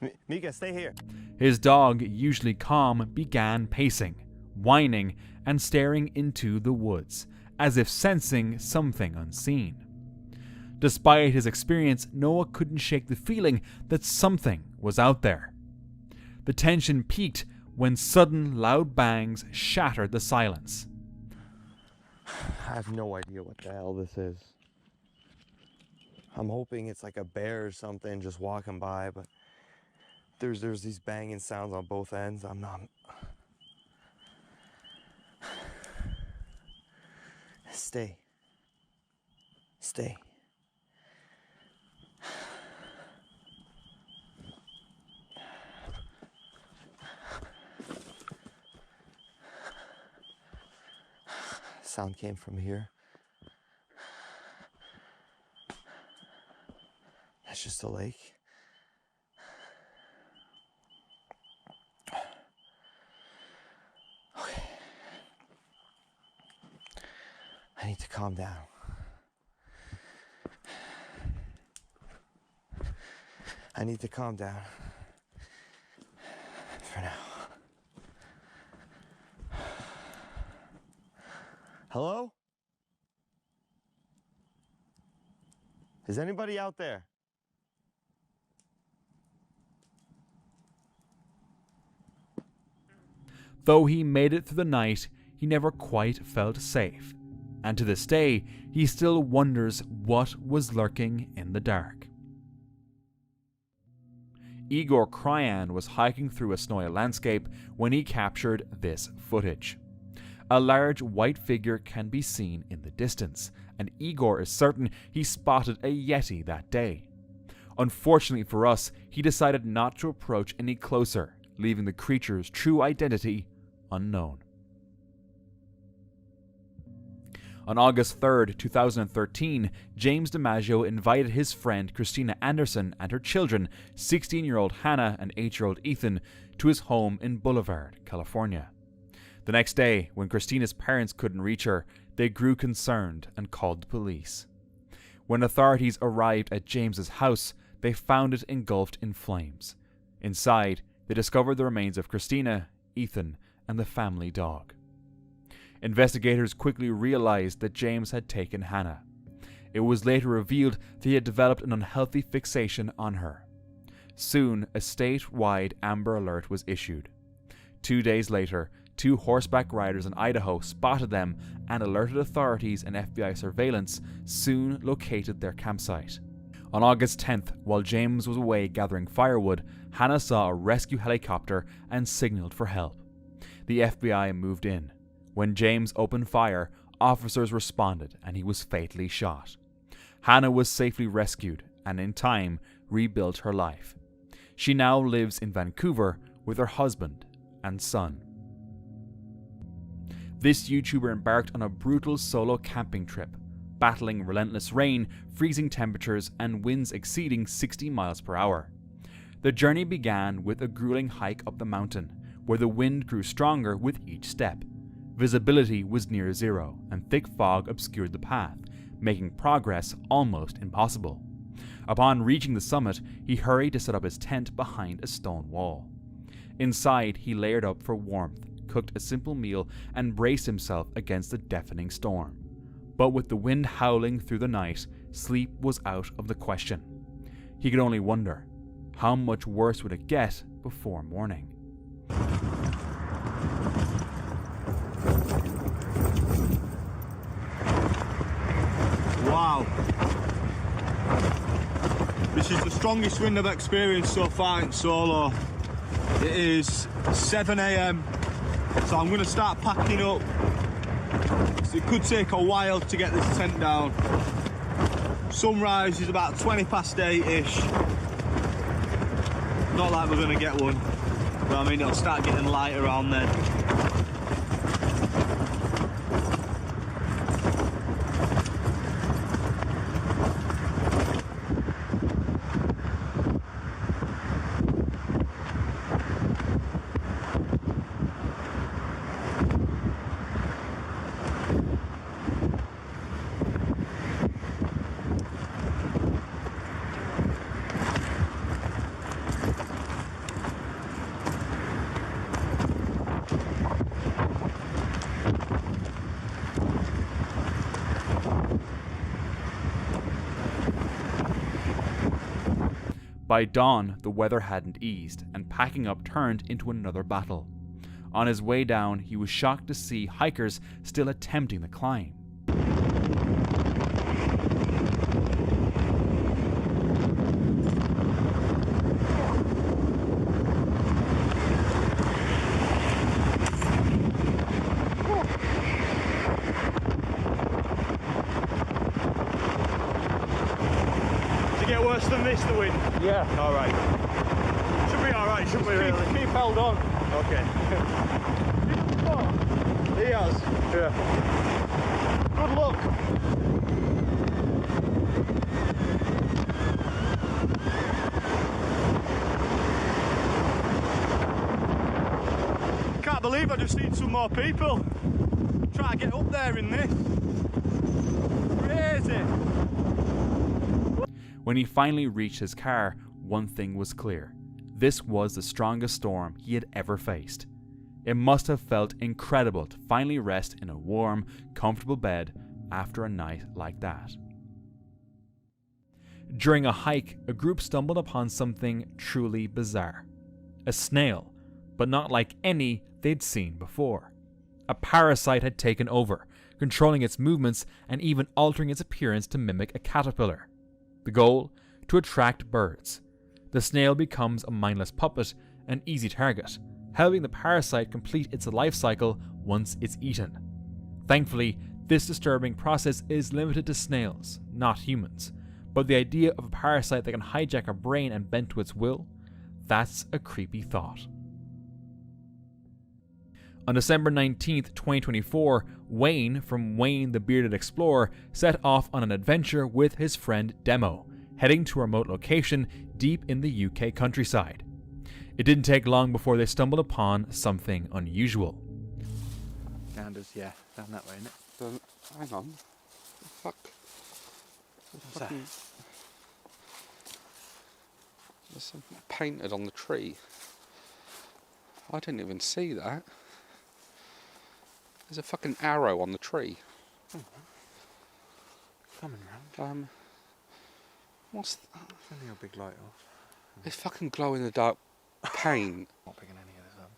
P: the? Mika, stay here.
A: His dog, usually calm, began pacing, whining, and staring into the woods, as if sensing something unseen. Despite his experience, Noah couldn't shake the feeling that something was out there. The tension peaked when sudden loud bangs shattered the silence.
P: I have no idea what the hell this is. I'm hoping it's like a bear or something just walking by, but there's these banging sounds on both ends. I'm not. Stay. Stay. Sound came from here. That's just a lake. Okay. I need to calm down. I need to calm down. For now. Hello? Is anybody out there?
A: Though he made it through the night, he never quite felt safe, and to this day, he still wonders what was lurking in the dark. Igor Kryan was hiking through a snowy landscape when he captured this footage. A large white figure can be seen in the distance, and Igor is certain he spotted a Yeti that day. Unfortunately for us, he decided not to approach any closer, leaving the creature's true identity unknown. On August 3rd, 2013, James DiMaggio invited his friend Christina Anderson and her children, 16-year-old Hannah and 8-year-old Ethan, to his home in Boulevard, California. The next day, when Christina's parents couldn't reach her, they grew concerned and called the police. When authorities arrived at James's house, they found it engulfed in flames. Inside, they discovered the remains of Christina, Ethan, and the family dog. Investigators quickly realized that James had taken Hannah. It was later revealed that he had developed an unhealthy fixation on her. Soon, a statewide Amber Alert was issued. 2 days later, 2 horseback riders in Idaho spotted them and alerted authorities, and FBI surveillance soon located their campsite. On August 10th, while James was away gathering firewood, Hannah saw a rescue helicopter and signaled for help. The FBI moved in. When James opened fire, officers responded and he was fatally shot. Hannah was safely rescued and in time rebuilt her life. She now lives in Vancouver with her husband and son. This YouTuber embarked on a brutal solo camping trip, battling relentless rain, freezing temperatures, and winds exceeding 60 miles per hour. The journey began with a grueling hike up the mountain, where the wind grew stronger with each step. Visibility was near zero, and thick fog obscured the path, making progress almost impossible. Upon reaching the summit, he hurried to set up his tent behind a stone wall. Inside, he layered up for warmth, cooked a simple meal, and braced himself against the deafening storm. But with the wind howling through the night, sleep was out of the question. He could only wonder, how much worse would it get before morning?
Q: Wow. This is the strongest wind I've experienced so far in solo. It is 7 AM, so I'm going to start packing up. So it could take a while to get this tent down. Sunrise is about 20 past 8-ish. Not like we're going to get one, but I mean it'll start getting light around then.
A: By dawn, the weather hadn't eased, and packing up turned into another battle. On his way down, he was shocked to see hikers still attempting the climb.
Q: Worse than this, the wind?
F: Yeah.
Q: Alright. Should be alright, shouldn't we really?
F: Keep held on.
Q: Okay.
F: He has.
Q: Yeah.
F: Good luck.
Q: Can't believe I just need some more people. Try to get up there in this. Crazy.
A: When he finally reached his car, one thing was clear. This was the strongest storm he had ever faced. It must have felt incredible to finally rest in a warm, comfortable bed after a night like that. During a hike, a group stumbled upon something truly bizarre. A snail, but not like any they'd seen before. A parasite had taken over, controlling its movements and even altering its appearance to mimic a caterpillar. The goal? To attract birds. The snail becomes a mindless puppet, an easy target, helping the parasite complete its life cycle once it's eaten. Thankfully, this disturbing process is limited to snails, not humans, but the idea of a parasite that can hijack a brain and bend to its will, that's a creepy thought. On December 19th, 2024, Wayne from Wayne the Bearded Explorer set off on an adventure with his friend Demo, heading to a remote location deep in the UK countryside. It didn't take long before they stumbled upon something unusual.
F: Ganders, yeah, down that way, innit?
G: Hang on. Fuck.
F: What's that?
G: There's something painted on the tree. I didn't even see that. There's a fucking arrow on the tree.
F: Coming round.
G: What's that?
F: Turn your big light off.
G: It's fucking glow in the dark paint.
F: Not picking any of this up.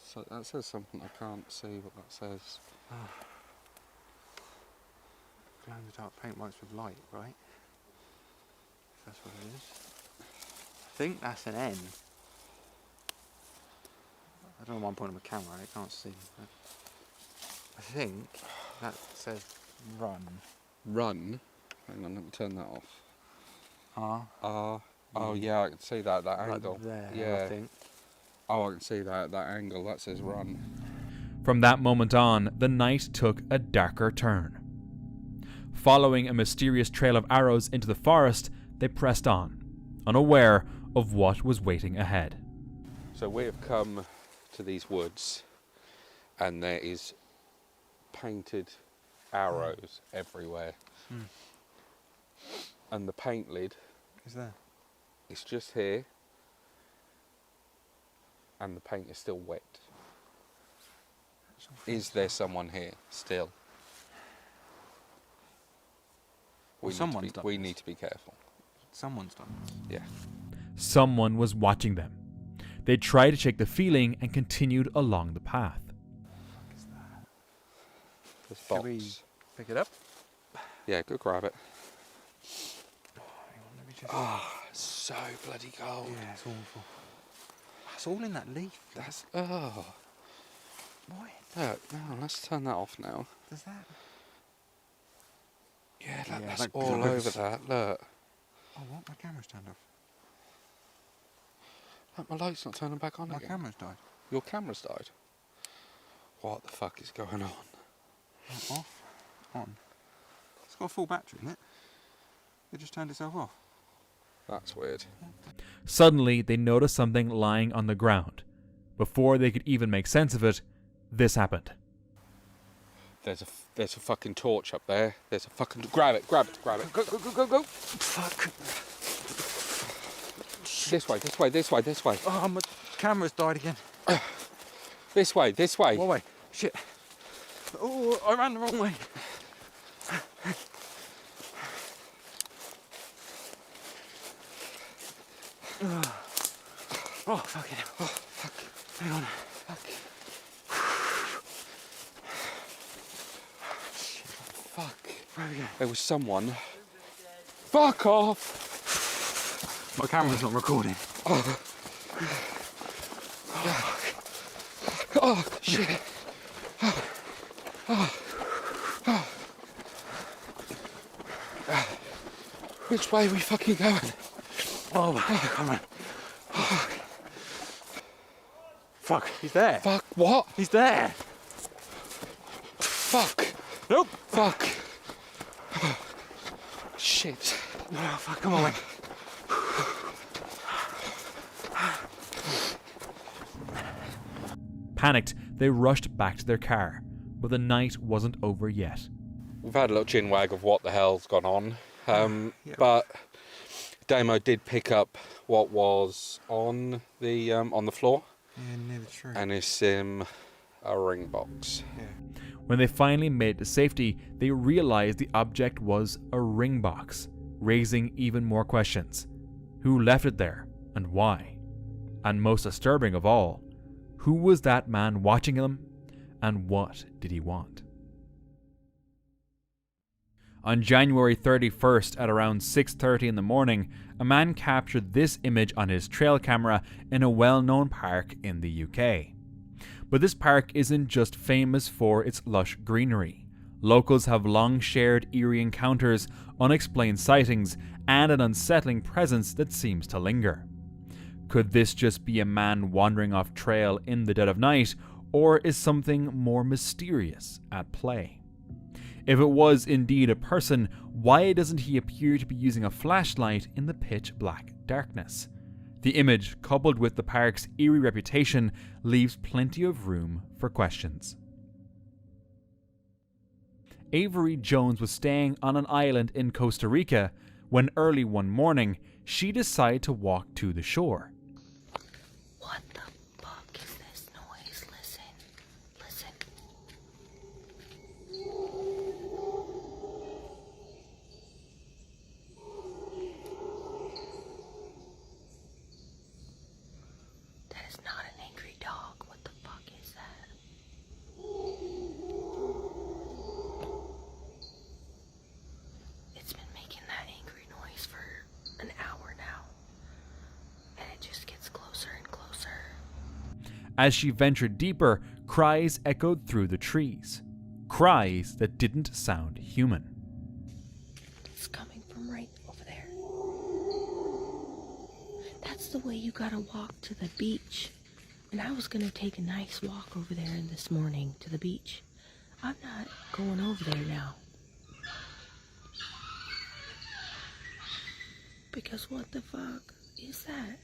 G: So that says something, I can't see what that says.
F: Glow in the dark paint works with light, right? If that's what it is. I think that's an N. I don't know why I'm pointing my camera, I can't see. But I think that says run.
G: Run? Hang on, let me turn that off.
F: R.
G: Oh yeah, I can see that angle.
F: Right there,
G: yeah.
F: I think.
G: Oh, I can see that angle, that says run.
A: From that moment on, the night took a darker turn. Following a mysterious trail of arrows into the forest, they pressed on, unaware of what was waiting ahead.
G: So we have come to these woods, and there is painted arrows everywhere. And the paint lid
F: is there.
G: It's just here, and the paint is still wet. Is there someone here still? We need to be careful.
F: Someone's done this.
G: Yeah.
A: Someone was watching them. They tried to shake the feeling and continued along the path.
G: This
F: Can
G: box.
F: we pick it up?
G: Yeah, go grab it.
F: Hang on, let me just...
G: So bloody cold.
F: Yeah, it's awful. It's all in that leaf.
G: That's
F: Why?
G: Look, no, let's turn that off now.
F: Does that?
G: Yeah,
F: Yeah,
G: that's
F: that
G: all
F: glows.
G: over that. Look.
F: Oh, what? My camera's turned off.
G: Look, my light's not turning back on
F: My
G: again.
F: camera's died.
G: Your camera's died. What the fuck is going on?
F: Off. On. It's got a full battery in it. It just turned itself off.
G: That's weird.
A: Suddenly, they noticed something lying on the ground. Before they could even make sense of it, this happened.
G: There's a fucking torch up there. There's a fucking... Grab it. Go.
F: Fuck.
G: This way.
F: Oh, my camera's died again.
G: This way.
F: What way? Shit. Oh, I ran the wrong way. Oh, fucking hell. Oh, fuck. Hang on.
G: Fuck.
F: Where are we going?
G: There was someone. Fuck off!
F: My camera's not recording.
G: Oh, shit. Which way are we fucking going?
F: Oh, come on. Fuck, he's there.
G: Fuck, what?
F: He's there.
G: Fuck.
F: Nope.
G: Fuck. Shit.
F: Oh, fuck, come on.
A: Panicked, they rushed back to their car, but the night wasn't over yet.
G: We've had a little chinwag of what the hell's gone on, but Damo did pick up what was on the floor.
F: Yeah, near the tree.
G: And it's a ring box.
F: Yeah.
A: When they finally made it to safety, they realized the object was a ring box, raising even more questions. Who left it there, and why? And most disturbing of all, Who was that man watching them, and what did he want? On January 31st at around 6:30 in the morning, a man captured this image on his trail camera in a well-known park in the UK. But this park isn't just famous for its lush greenery. Locals have long shared eerie encounters, unexplained sightings, and an unsettling presence that seems to linger. Could this just be a man wandering off trail in the dead of night, or is something more mysterious at play? If it was indeed a person, why doesn't he appear to be using a flashlight in the pitch black darkness? The image, coupled with the park's eerie reputation, leaves plenty of room for questions. Avery Jones was staying on an island in Costa Rica when early one morning she decided to walk to the shore.
R: What the fuck is this noise? Listen. Listen. That is not an angry dog. What the fuck is that? It's been making that angry noise for an hour now. And it just gets closer and closer.
A: As she ventured deeper, cries echoed through the trees. Cries that didn't sound human.
R: It's coming from right over there. That's the way you gotta walk to the beach. And I was gonna take a nice walk over there this morning to the beach. I'm not going over there now. Because what the fuck is that?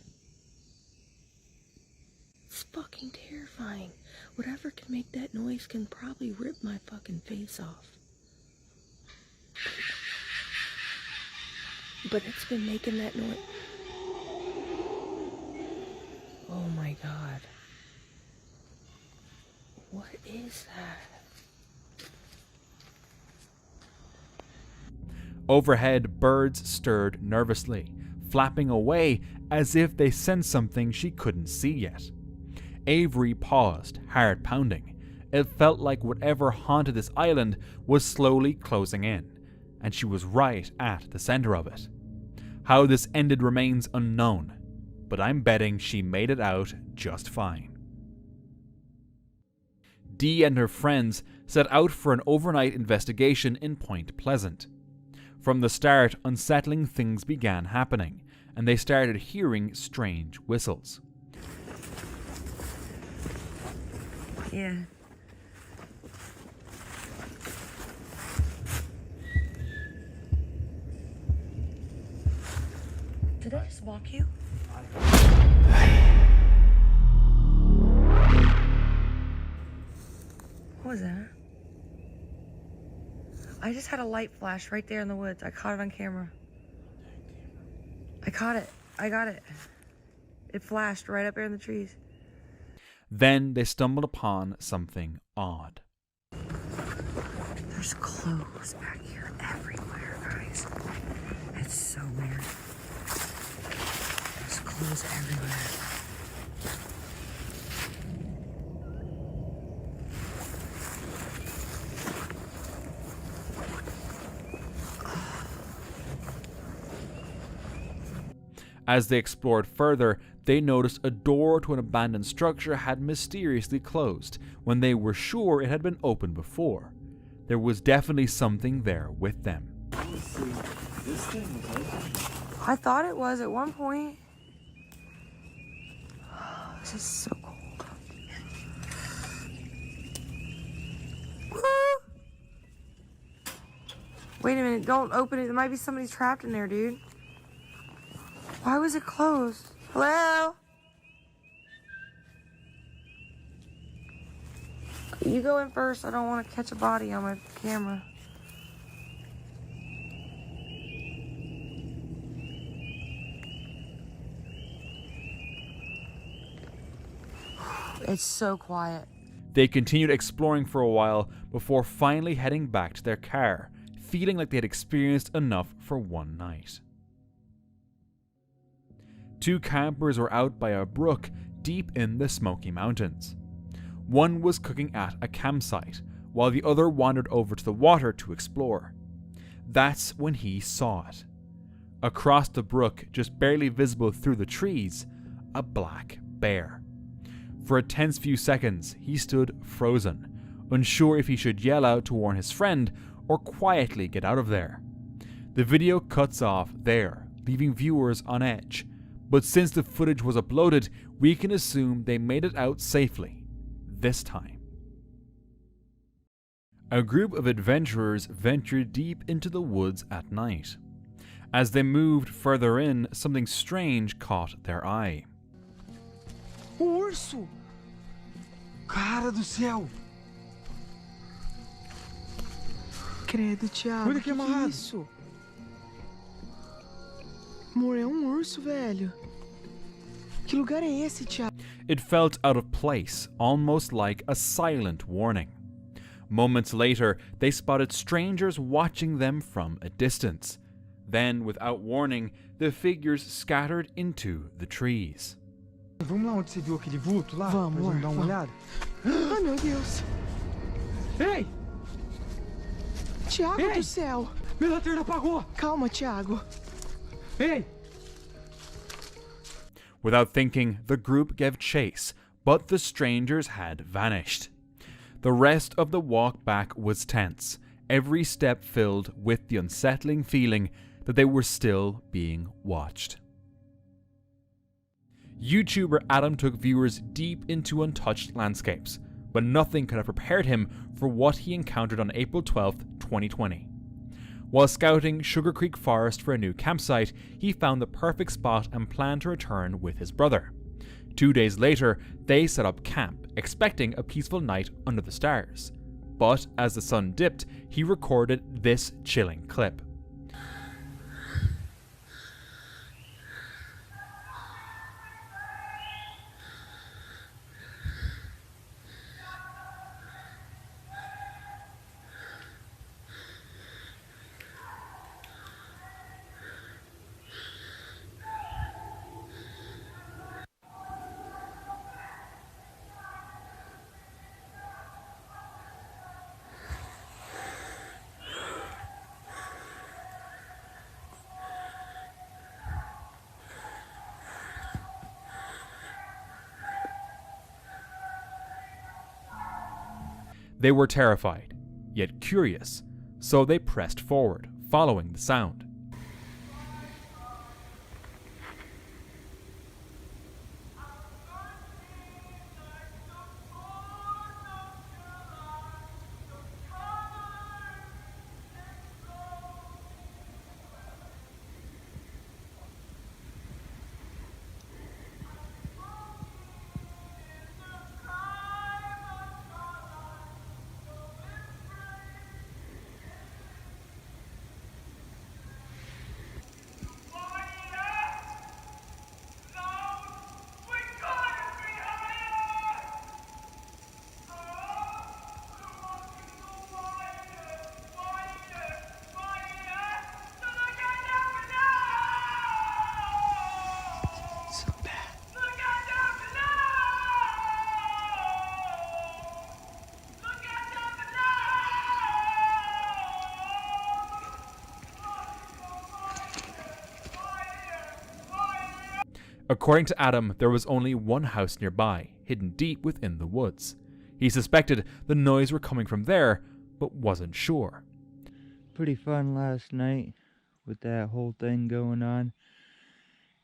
R: It's fucking terrifying. Whatever can make that noise can probably rip my fucking face off. But it's been making that noise. Oh my god. What is that?
A: Overhead, birds stirred nervously, flapping away as if they sensed something she couldn't see yet. Avery paused, heart pounding. It felt like whatever haunted this island was slowly closing in, and she was right at the center of it. How this ended remains unknown, but I'm betting she made it out just fine. Dee and her friends set out for an overnight investigation in Point Pleasant. From the start, unsettling things began happening, and they started hearing strange whistles.
R: Yeah. Did I just walk you? What was that? I just had a light flash right there in the woods. I caught it on camera. I caught it. I got it. It flashed right up there in the trees.
A: Then they stumbled upon something odd.
R: There's clothes back here everywhere, guys. It's so weird. There's clothes everywhere.
A: As they explored further, they noticed a door to an abandoned structure had mysteriously closed when they were sure it had been opened before. There was definitely something there with them.
R: I thought it was at one point. This is so cold. Woo! Wait a minute, don't open it. There might be somebody trapped in there, dude. Why was it closed? Hello? You go in first. I don't want to catch a body on my camera. It's so quiet.
A: They continued exploring for a while before finally heading back to their car, feeling like they had experienced enough for one night. Two campers were out by a brook, deep in the Smoky Mountains. One was cooking at a campsite, while the other wandered over to the water to explore. That's when he saw it. Across the brook, just barely visible through the trees, a black bear. For a tense few seconds, he stood frozen, unsure if he should yell out to warn his friend or quietly get out of there. The video cuts off there, leaving viewers on edge, but since the footage was uploaded, we can assume they made it out safely, this time. A group of adventurers ventured deep into the woods at night. As they moved further in, something strange caught their eye.
Q: Urso! Cara do céu!
S: Credo, Thiago.
Q: Olha que amarrado.
S: Isso? Amor, é urso, velho. Que lugar é esse, Thiago?
A: It felt out of place, almost like a silent warning. Moments later, they spotted strangers watching them from a distance. Then, without warning, the figures scattered into the trees.
Q: Vamos lá onde você viu aquele vulto lá?
S: Vamos,
Q: pra gente dar uma olhada?
S: Ai, meu Deus.
Q: Ei!
S: Thiago do céu.
Q: Minha lanterna apagou.
S: Calma, Thiago.
Q: Ei!
A: Without thinking, the group gave chase, but the strangers had vanished. The rest of the walk back was tense, every step filled with the unsettling feeling that they were still being watched. YouTuber Adam took viewers deep into untouched landscapes, but nothing could have prepared him for what he encountered on April 12, 2020. While scouting Sugar Creek Forest for a new campsite, he found the perfect spot and planned to return with his brother. 2 days later, they set up camp, expecting a peaceful night under the stars. But as the sun dipped, he recorded this chilling clip. They were terrified, yet curious, so they pressed forward, following the sound. According to Adam, there was only one house nearby, hidden deep within the woods. He suspected the noise were coming from there, but wasn't sure.
T: Pretty fun last night with that whole thing going on.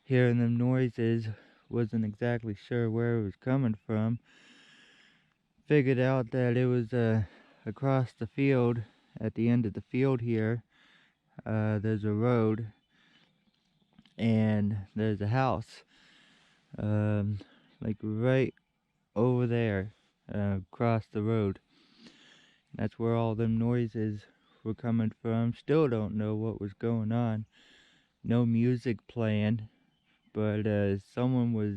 T: Hearing them noises, wasn't exactly sure where it was coming from. Figured out that it was across the field, at the end of the field here. There's a road and there's a house. Like right over there, across the road. That's where all them noises were coming from. Still don't know what was going on. No music playing, but someone was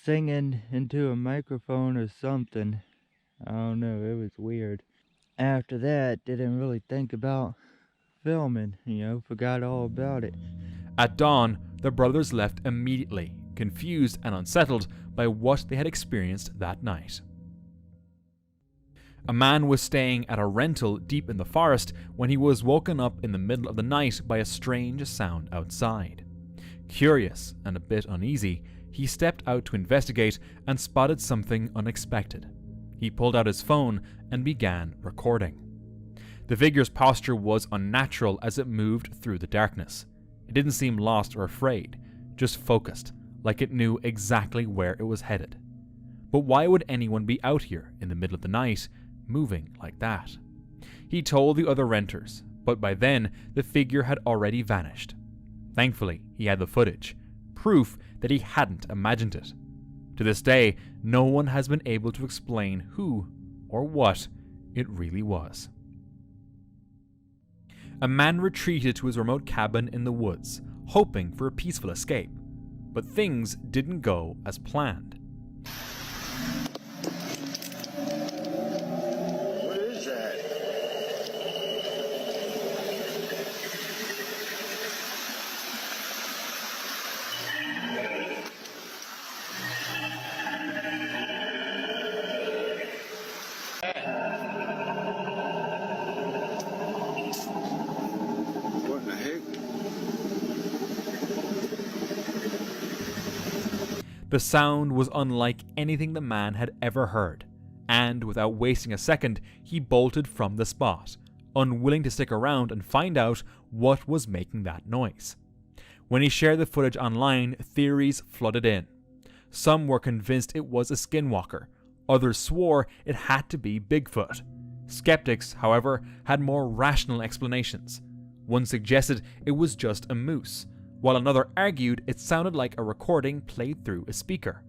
T: singing into a microphone or something. I don't know, it was weird. After that, didn't really think about filming, forgot all about it.
A: At dawn, the brothers left immediately, confused and unsettled by what they had experienced that night. A man was staying at a rental deep in the forest when he was woken up in the middle of the night by a strange sound outside. Curious and a bit uneasy, he stepped out to investigate and spotted something unexpected. He pulled out his phone and began recording. The figure's posture was unnatural as it moved through the darkness. It didn't seem lost or afraid, just focused, like it knew exactly where it was headed. But why would anyone be out here in the middle of the night, moving like that? He told the other renters, but by then the figure had already vanished. Thankfully, he had the footage, proof that he hadn't imagined it. To this day, no one has been able to explain who or what it really was. A man retreated to his remote cabin in the woods, hoping for a peaceful escape, but things didn't go as planned.
N: What is that? What in the heck?
A: The sound was unlike anything the man had ever heard, and without wasting a second, he bolted from the spot, unwilling to stick around and find out what was making that noise. When he shared the footage online, theories flooded in. Some were convinced it was a skinwalker, others swore it had to be Bigfoot. Skeptics, however, had more rational explanations. One suggested it was just a moose, while another argued it sounded like a recording played through a speaker.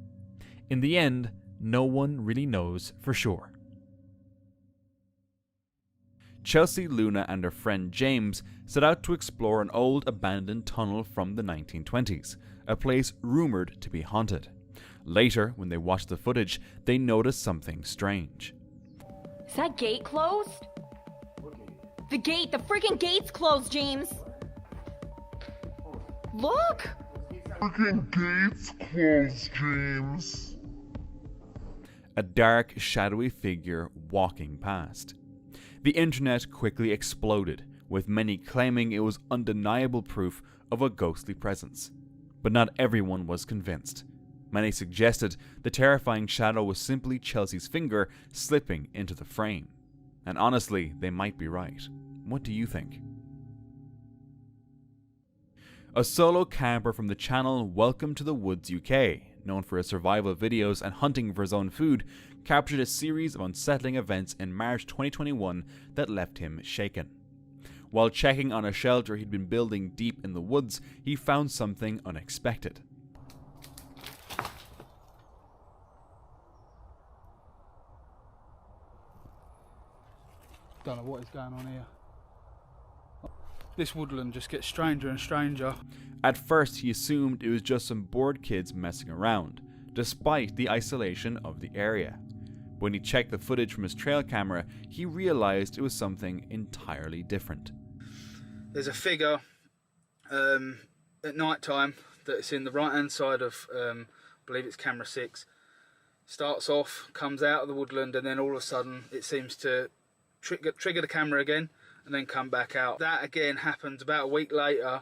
A: In the end, no one really knows for sure. Chelsea, Luna, and her friend James set out to explore an old abandoned tunnel from the 1920s, a place rumored to be haunted. Later, when they watched the footage, they noticed something strange.
U: Is that gate closed? The gate, the freaking gate's closed, James! Look!
N: Freaking gate's closed, James.
A: A dark, shadowy figure walking past. The internet quickly exploded, with many claiming it was undeniable proof of a ghostly presence. But not everyone was convinced. Many suggested the terrifying shadow was simply Chelsea's finger slipping into the frame. And honestly, they might be right. What do you think? A solo camper from the channel Welcome to the Woods UK, known for his survival videos and hunting for his own food, captured a series of unsettling events in March 2021 that left him shaken. While checking on a shelter he'd been building deep in the woods, he found something unexpected.
F: Don't know what is going on here. This woodland just gets stranger and stranger.
A: At first, he assumed it was just some bored kids messing around, despite the isolation of the area. When he checked the footage from his trail camera, he realized it was something entirely different.
F: There's a figure at night time that's in the right hand side of, I believe it's camera 6. Starts off, comes out of the woodland, and then all of a sudden it seems to trigger the camera again and then come back out. That again happens about a week later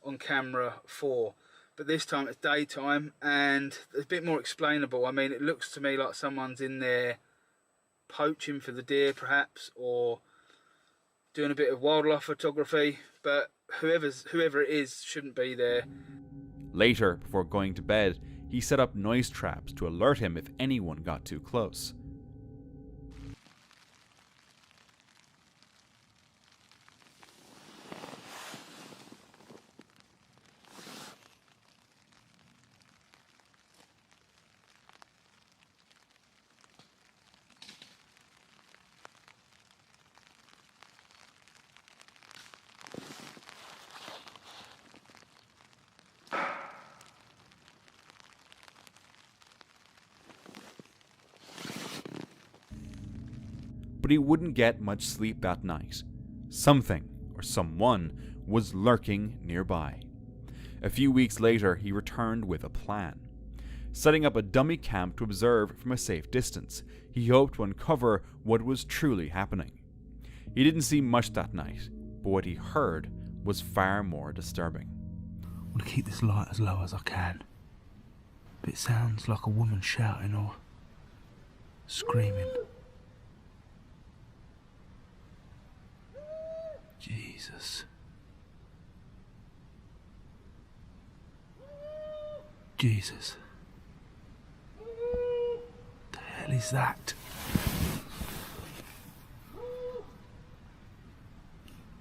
F: on camera 4. But this time it's daytime and it's a bit more explainable. I mean, it looks to me like someone's in there poaching for the deer perhaps, or doing a bit of wildlife photography, but whoever it is shouldn't be there.
A: Later, before going to bed, he set up noise traps to alert him if anyone got too close. But he wouldn't get much sleep that night. Something, or someone, was lurking nearby. A few weeks later, he returned with a plan. Setting up a dummy camp to observe from a safe distance, he hoped to uncover what was truly happening. He didn't see much that night, but what he heard was far more disturbing.
D: I want to keep this light as low as I can, but it sounds like a woman shouting or screaming. Jesus. Jesus. The hell is that?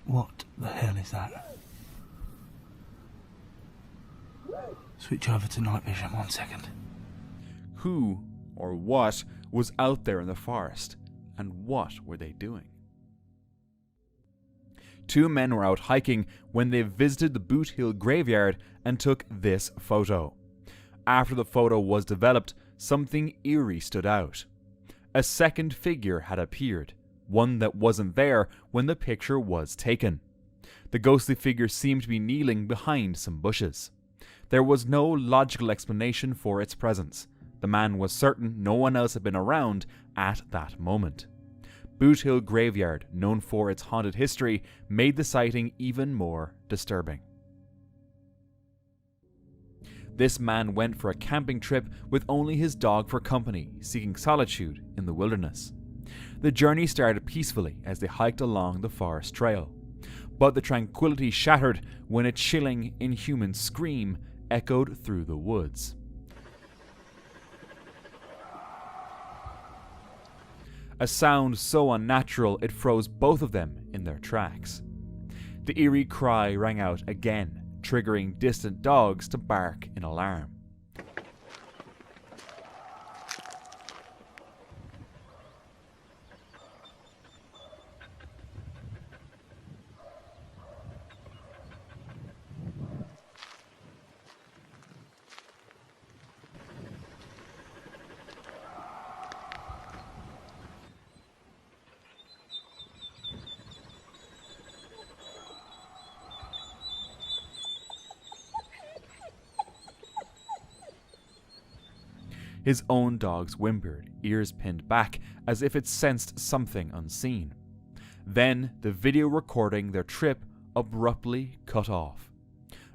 D: What the hell is that? Switch over to night vision 1 second.
A: Who or what was out there in the forest, and what were they doing? Two men were out hiking when they visited the Boot Hill graveyard and took this photo. After the photo was developed, something eerie stood out. A second figure had appeared, one that wasn't there when the picture was taken. The ghostly figure seemed to be kneeling behind some bushes. There was no logical explanation for its presence. The man was certain no one else had been around at that moment. Boot Hill Graveyard, known for its haunted history, made the sighting even more disturbing. This man went for a camping trip with only his dog for company, seeking solitude in the wilderness. The journey started peacefully as they hiked along the forest trail, but the tranquility shattered when a chilling, inhuman scream echoed through the woods. A sound so unnatural it froze both of them in their tracks. The eerie cry rang out again, triggering distant dogs to bark in alarm. His own dogs whimpered, ears pinned back, as if it sensed something unseen. Then, the video recording their trip abruptly cut off.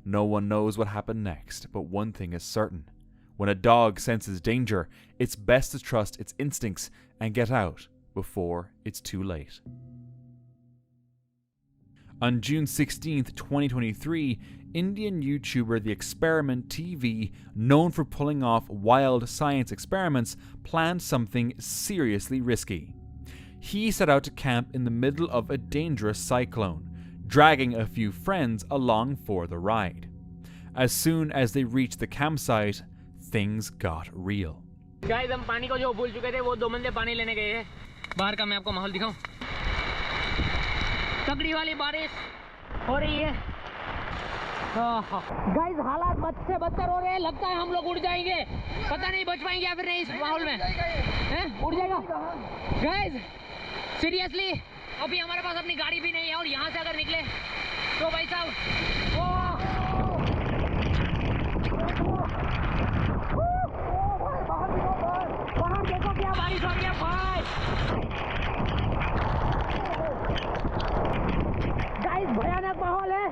A: No one knows what happened next, but one thing is certain. When a dog senses danger, it's best to trust its instincts and get out before it's too late. On June 16th, 2023, Indian YouTuber The Experiment TV, known for pulling off wild science experiments, planned something seriously risky. He set out to camp in the middle of a dangerous cyclone, dragging a few friends along for the ride. As soon as they reached the campsite, things got real.
H: Guys, हम पानी को जो भूल चुके थे वो 2 बंदे पानी लेने गए हैं. बाहर का मैं आपको माहौल दिखाऊं. तगड़ी वाली बारिश हो रही है. गाइस हालात बद से बदतर हो रहे हैं. लगता है हम लोग उड़ जाएंगे. पता नहीं बच पाएंगे या फिर नहीं इस माहौल में. हैं? उड़ जाएगा. गाइस सीरियसली अभी हमारे पास अपनी गाड़ी भी नहीं है और यहाँ से अगर निकले तो भाई साहब बाहर देखो क्या बारिश हो रही है भाई. गाइस भयानक माहौल है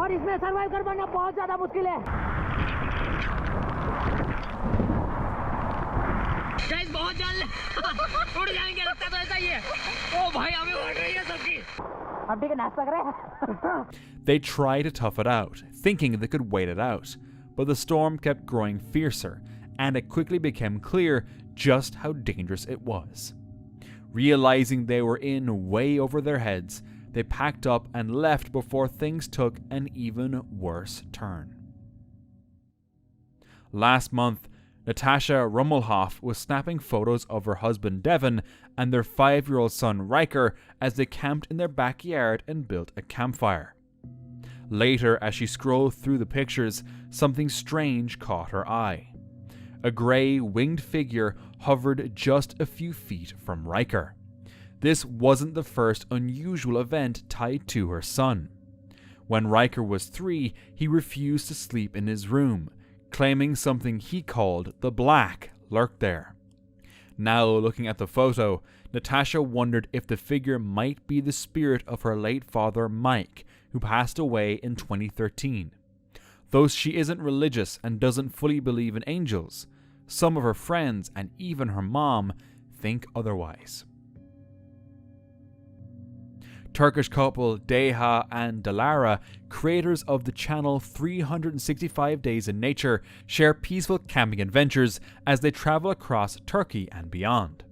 H: और इसमें सर्वाइव कर पाना बहुत ज्यादा मुश्किल है. गाइस बहुत जल्द उड़ जाएंगे लगता तो ऐसा ही है. ओ भाई हमें उड़ रही है सबकी. अब ठीक है नाश्ता करें.
A: They tried to tough it out, thinking they could wait it out, but the storm kept growing fiercer, and it quickly became clear just how dangerous it was. Realizing they were in way over their heads, they packed up and left before things took an even worse turn. Last month, Natasha Rummelhoff was snapping photos of her husband Devin and their 5-year-old son Riker as they camped in their backyard and built a campfire. Later, as she scrolled through the pictures, something strange caught her eye. A grey, winged figure hovered just a few feet from Riker. This wasn't the first unusual event tied to her son. When Riker was 3, he refused to sleep in his room, claiming something he called the Black lurked there. Now, looking at the photo, Natasha wondered if the figure might be the spirit of her late father Mike, who passed away in 2013. Though she isn't religious and doesn't fully believe in angels, some of her friends and even her mom think otherwise. Turkish couple Deha and Dilara, creators of the channel 365 Days in Nature, share peaceful camping adventures as they travel across Turkey and beyond.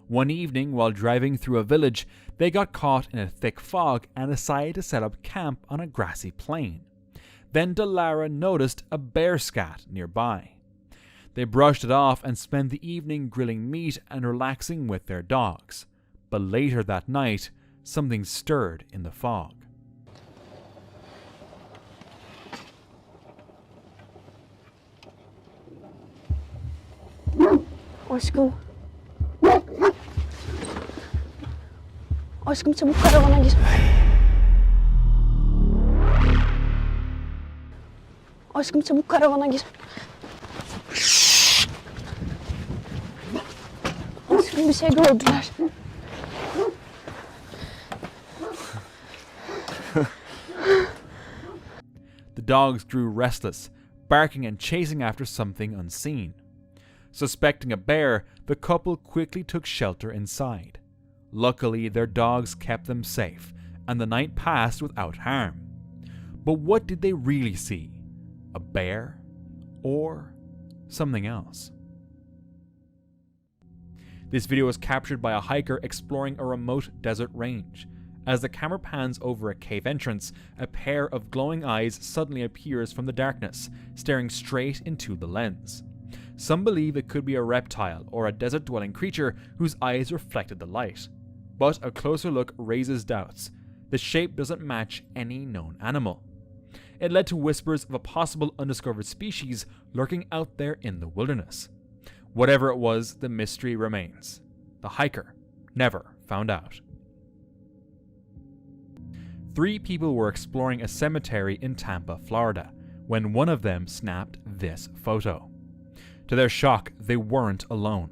A: One evening, while driving through a village, they got caught in a thick fog and decided to set up camp on a grassy plain. Then Dilara noticed a bear scat nearby. They brushed it off and spent the evening grilling meat and relaxing with their dogs. But later that night, something stirred in the fog.
B: Aşkım. Aşkım çabuk karavana gir. Aşkım çabuk karavana gir. Aşkım bir şey gördüler.
A: The dogs grew restless, barking and chasing after something unseen. Suspecting a bear, the couple quickly took shelter inside. Luckily, their dogs kept them safe, and the night passed without harm. But what did they really see? A bear? Or something else? This video was captured by a hiker exploring a remote desert range. As the camera pans over a cave entrance, a pair of glowing eyes suddenly appears from the darkness, staring straight into the lens. Some believe it could be a reptile or a desert-dwelling creature whose eyes reflected the light. But a closer look raises doubts. The shape doesn't match any known animal. It led to whispers of a possible undiscovered species lurking out there in the wilderness. Whatever it was, the mystery remains. The hiker never found out. 3 people were exploring a cemetery in Tampa, Florida, when one of them snapped this photo. To their shock, they weren't alone.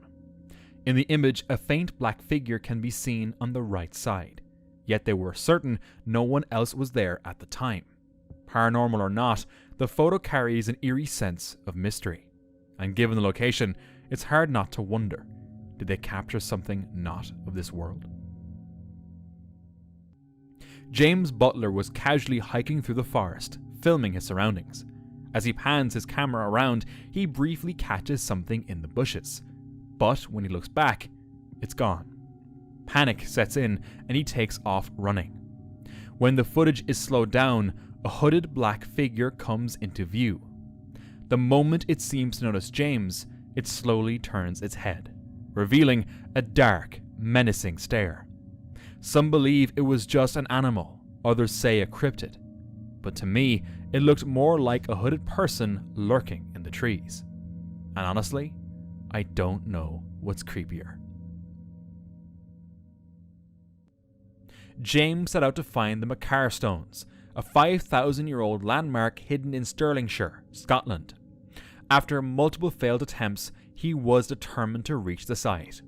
A: In the image, a faint black figure can be seen on the right side, yet they were certain no one else was there at the time. Paranormal or not, the photo carries an eerie sense of mystery. And given the location, it's hard not to wonder, did they capture something not of this world? James Butler was casually hiking through the forest, filming his surroundings. As he pans his camera around, he briefly catches something in the bushes. But when he looks back, it's gone. Panic sets in and he takes off running. When the footage is slowed down, a hooded black figure comes into view. The moment it seems to notice James, it slowly turns its head, revealing a dark, menacing stare. Some believe it was just an animal, others say a cryptid. But to me, it looked more like a hooded person lurking in the trees. And honestly, I don't know what's creepier. James set out to find the Macar Stones, a 5,000-year-old landmark hidden in Stirlingshire, Scotland. After multiple failed attempts, he was determined to reach the site.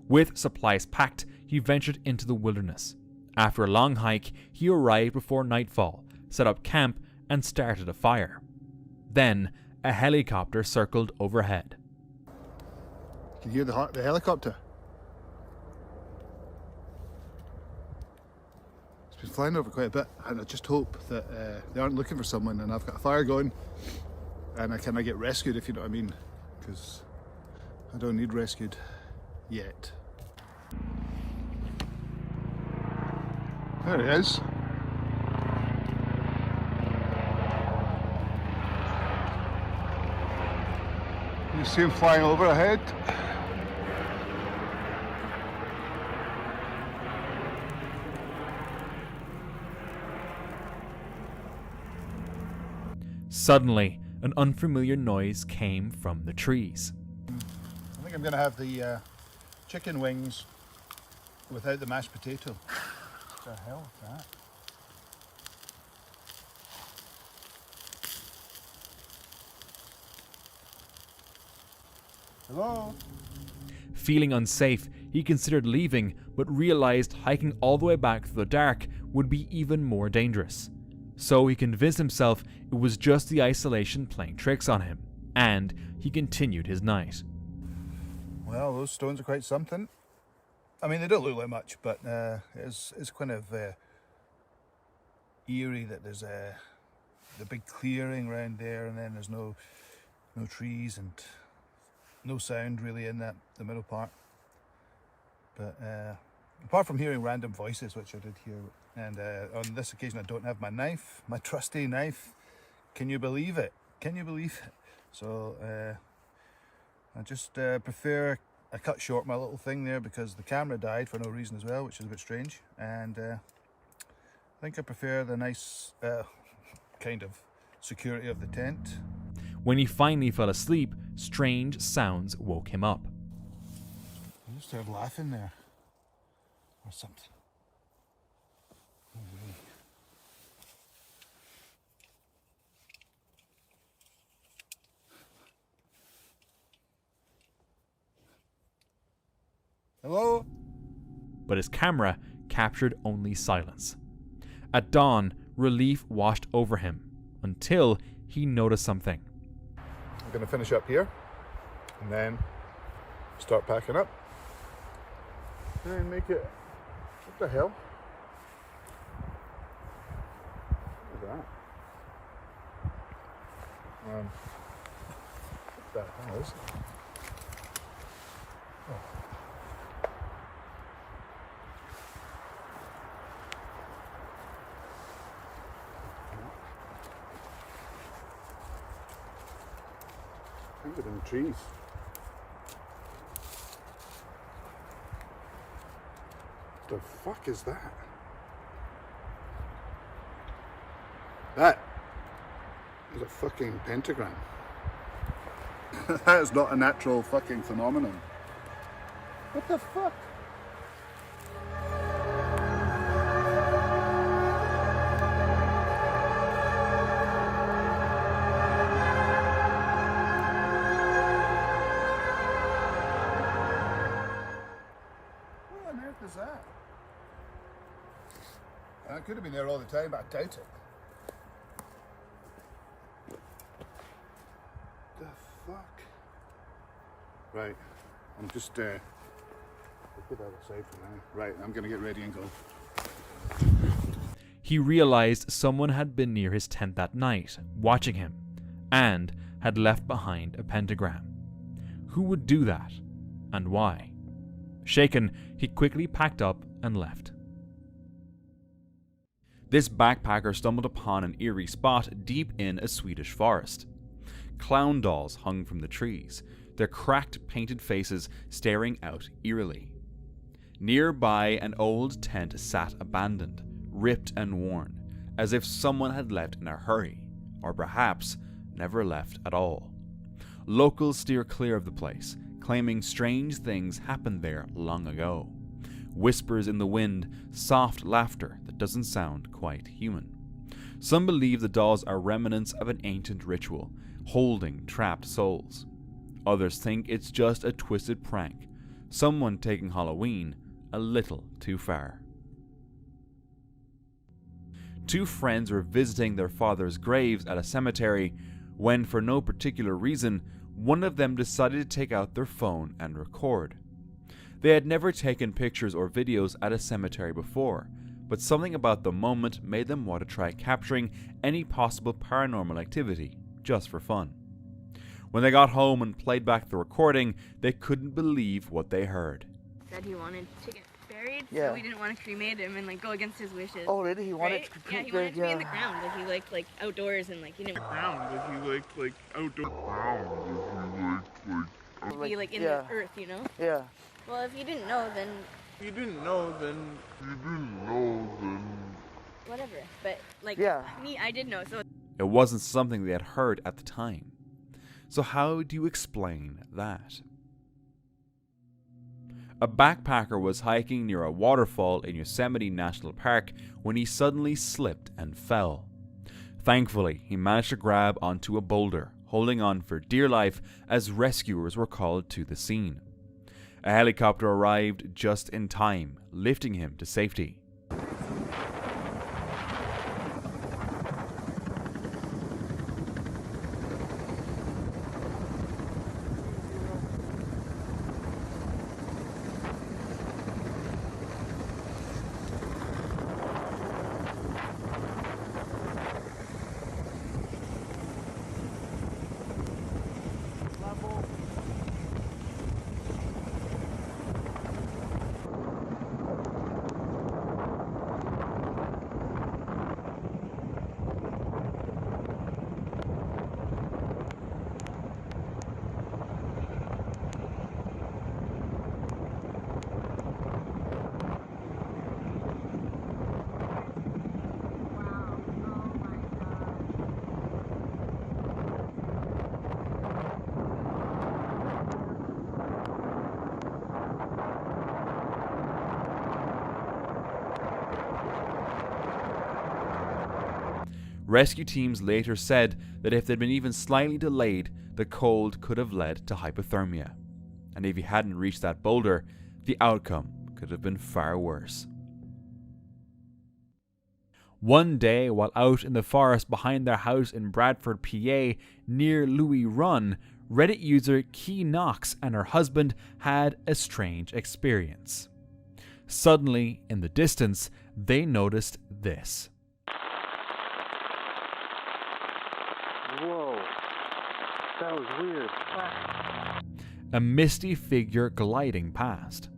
A: With supplies packed, he ventured into the wilderness. After a long hike, he arrived before nightfall, set up camp, and started a fire. Then, a helicopter circled overhead.
N: Can you hear the helicopter? It's been flying over quite a bit, and I just hope that they aren't looking for someone and I've got a fire going and I kind of get rescued, if you know what I mean, because I don't need rescued yet. There he is. You see him flying over ahead.
A: Suddenly, an unfamiliar noise came from the trees.
N: I think I'm going to have the chicken wings without the mashed potato. What the hell is that? Hello?
A: Feeling unsafe, he considered leaving, but realized hiking all the way back through the dark would be even more dangerous. So he convinced himself it was just the isolation playing tricks on him, and he continued his night.
N: Well, those stones are quite something. I mean, they don't look like much, but it's kind of eerie that there's the big clearing around there, and then there's no trees and no sound really in the middle part. But apart from hearing random voices, which I did hear, and on this occasion I don't have my knife, my trusty knife. Can you believe it? Can you believe it? So I just prefer I cut short my little thing there because the camera died for no reason as well, which is a bit strange. And I think I prefer the nice kind of security of the tent.
A: When he finally fell asleep, strange sounds woke him up.
N: I just heard laughing there or something. No way. Hello?
A: But his camera captured only silence. At dawn, relief washed over him, until he noticed something.
N: I'm going to finish up here, and then start packing up, and make it... What the hell? What is that? What the hell is it? Oh. Look at them trees. The fuck is that? That is a fucking pentagram. That is not a natural fucking phenomenon. What the fuck? Is that? I could have been there all the time, but I doubt it. The fuck? Right, I'm just I'll put that aside for now. Right, I'm gonna get ready and go.
A: He realized someone had been near his tent that night, watching him, and had left behind a pentagram. Who would do that, and why? Shaken, he quickly packed up and left. This backpacker stumbled upon an eerie spot deep in a Swedish forest. Clown dolls hung from the trees, their cracked painted faces staring out eerily. Nearby, an old tent sat abandoned, ripped and worn, as if someone had left in a hurry, or perhaps never left at all. Locals steer clear of the place, claiming strange things happened there long ago. Whispers in the wind, soft laughter that doesn't sound quite human. Some believe the dolls are remnants of an ancient ritual, holding trapped souls. Others think it's just a twisted prank, someone taking Halloween a little too far. Two friends were visiting their father's graves at a cemetery when, for no particular reason, one of them decided to take out their phone and record. They had never taken pictures or videos at a cemetery before, but something about the moment made them want to try capturing any possible paranormal activity, just for fun. When they got home and played back the recording, they couldn't believe what they heard.
I: Said he wanted to get buried,
M: Yeah.
I: so we didn't want to cremate him and like go against his wishes.
M: Oh, really? He wanted
I: right?
M: to
I: Yeah, he wanted to be in the ground. Like he liked like outdoors and like he didn't
N: like outdoor.
I: be like in
M: yeah.
I: the earth, you know?
M: Yeah.
I: Well, if you didn't know, then whatever. But like me, I did know. So
A: It wasn't something they had heard at the time. So how do you explain that? A backpacker was hiking near a waterfall in Yosemite National Park when he suddenly slipped and fell. Thankfully, he managed to grab onto a boulder, holding on for dear life as rescuers were called to the scene. A helicopter arrived just in time, lifting him to safety. Rescue teams later said that if they'd been even slightly delayed, the cold could have led to hypothermia. And if he hadn't reached that boulder, the outcome could have been far worse. One day, while out in the forest behind their house in Bradford, PA, near Louis Run, Reddit user Key Knox and her husband had a strange experience. Suddenly, in the distance, they noticed this.
L: Whoa, that was weird.
A: A misty figure gliding past.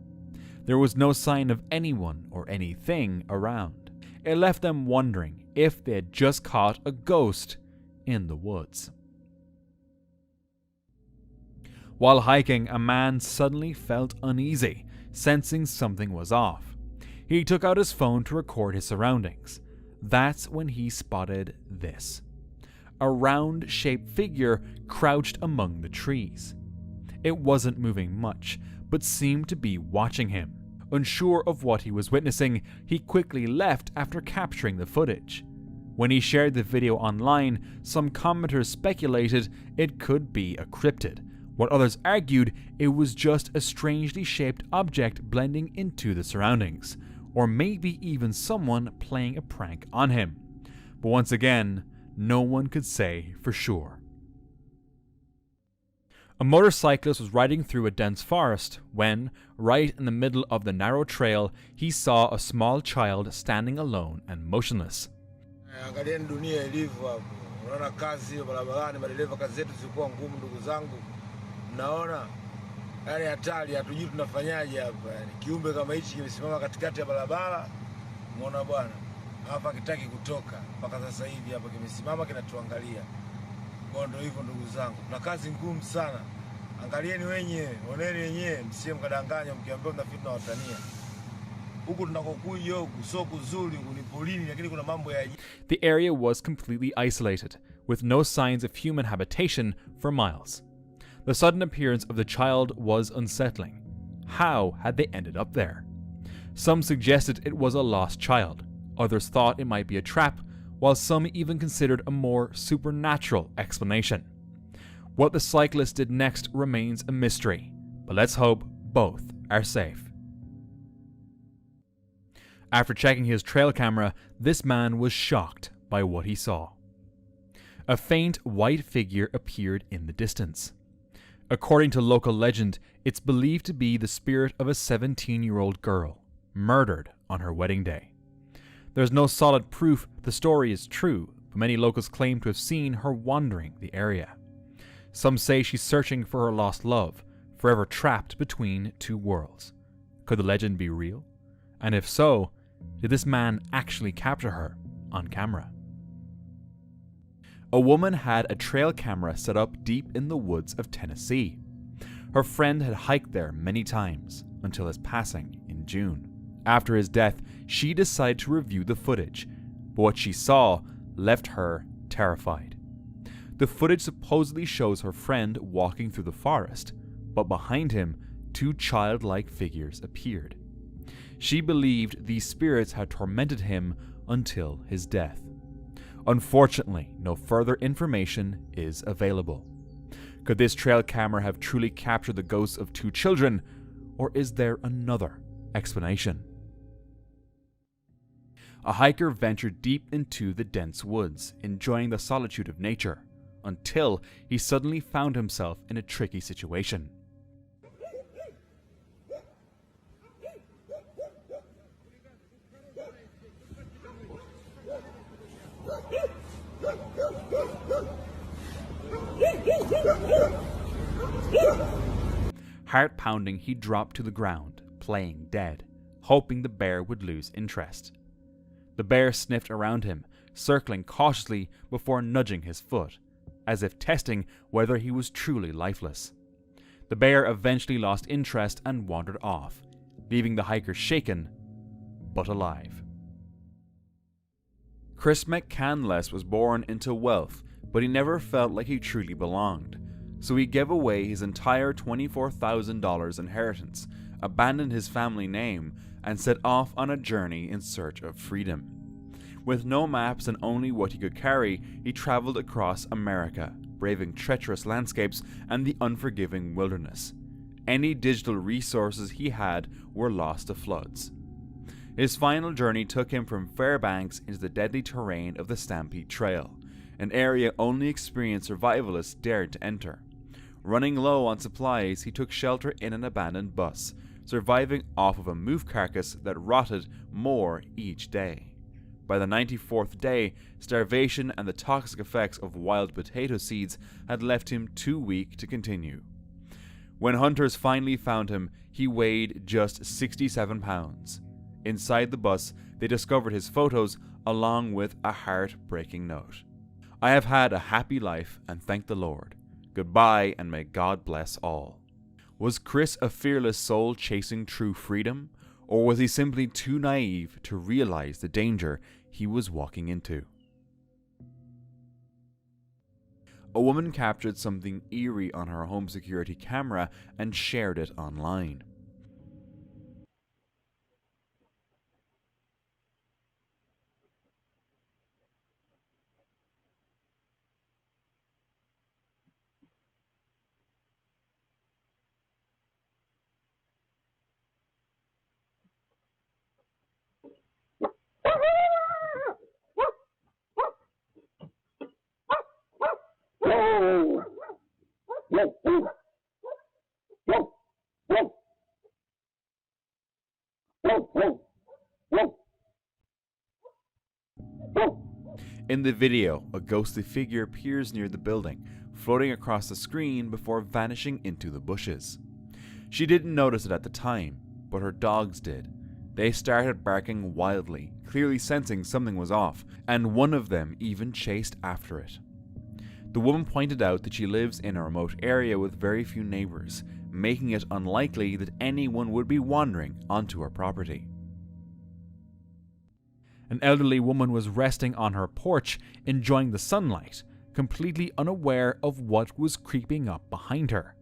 A: There was no sign of anyone or anything around. It left them wondering if they had just caught a ghost in the woods. While hiking, a man suddenly felt uneasy, sensing something was off. He took out his phone to record his surroundings. That's when he spotted this. A round-shaped figure crouched among the trees. It wasn't moving much, but seemed to be watching him. Unsure of what he was witnessing, he quickly left after capturing the footage. When he shared the video online, some commenters speculated it could be a cryptid, while others argued it was just a strangely shaped object blending into the surroundings, or maybe even someone playing a prank on him. But once again, no one could say for sure. A motorcyclist was riding through a dense forest when, right in the middle of the narrow trail, he saw a small child standing alone and motionless.
V: Angalieni dunia ilivyo hapo. Unaona kazi barabarani, madereva kazi zetu zilikuwa ngumu ndugu zangu. Mnaona? Yaani hatari, hatujui tunafanyaje hapa. Yaani kiumbe kama hichi kimesimama katikati ya barabara. Umeona bwana? Hapa kitaki kutoka. Mpaka sasa hivi hapa kimesimama kinatuangalia. Kwa ndio hivyo ndugu zangu. Tuna kazi ngumu sana. Angalieni wenyewe, oneni wenyewe, msiye mkadanganya mkiambia mnafikiri tunawatania. Huku tunakokuja huku sio kuzuri, ni polini lakini kuna mambo ya.
A: The area was completely isolated, with no signs of human habitation for miles. The sudden appearance of the child was unsettling. How had they ended up there? Some suggested it was a lost child. Others thought it might be a trap, while some even considered a more supernatural explanation. What the cyclist did next remains a mystery, but let's hope both are safe. After checking his trail camera, this man was shocked by what he saw. A faint white figure appeared in the distance. According to local legend, it's believed to be the spirit of a 17-year-old girl, murdered on her wedding day. There's no solid proof the story is true, but many locals claim to have seen her wandering the area. Some say she's searching for her lost love, forever trapped between two worlds. Could the legend be real? And if so, did this man actually capture her on camera? A woman had a trail camera set up deep in the woods of Tennessee. Her friend had hiked there many times until his passing in June. After his death, she decided to review the footage, but what she saw left her terrified. The footage supposedly shows her friend walking through the forest, but behind him, two childlike figures appeared. She believed these spirits had tormented him until his death. Unfortunately, no further information is available. Could this trail camera have truly captured the ghosts of 2 children, or is there another explanation? A hiker ventured deep into the dense woods, enjoying the solitude of nature, until he suddenly found himself in a tricky situation. Heart pounding, he dropped to the ground, playing dead, hoping the bear would lose interest. The bear sniffed around him, circling cautiously before nudging his foot, as if testing whether he was truly lifeless. The bear eventually lost interest and wandered off, leaving the hiker shaken, but alive. Chris McCandless was born into wealth, but he never felt like he truly belonged, so he gave away his entire $24,000 inheritance, abandoned his family name, and set off on a journey in search of freedom. With no maps and only what he could carry, he traveled across America, braving treacherous landscapes and the unforgiving wilderness. Any digital resources he had were lost to floods. His final journey took him from Fairbanks into the deadly terrain of the Stampede Trail, an area only experienced survivalists dared to enter. Running low on supplies, he took shelter in an abandoned bus, surviving off of a moose carcass that rotted more each day. By the 94th day, starvation and the toxic effects of wild potato seeds had left him too weak to continue. When hunters finally found him, he weighed just 67 pounds. Inside the bus, they discovered his photos along with a heart-breaking note. "I have had a happy life and thank the Lord. Goodbye and may God bless all." Was Chris a fearless soul chasing true freedom, or was he simply too naive to realize the danger he was walking into? A woman captured something eerie on her home security camera and shared it online. In the video, a ghostly figure appears near the building, floating across the screen before vanishing into the bushes. She didn't notice it at the time, but her dogs did. They started barking wildly, clearly sensing something was off, and one of them even chased after it. The woman pointed out that she lives in a remote area with very few neighbors, making it unlikely that anyone would be wandering onto her property. An elderly woman was resting on her porch, enjoying the sunlight, completely unaware of what was creeping up behind her.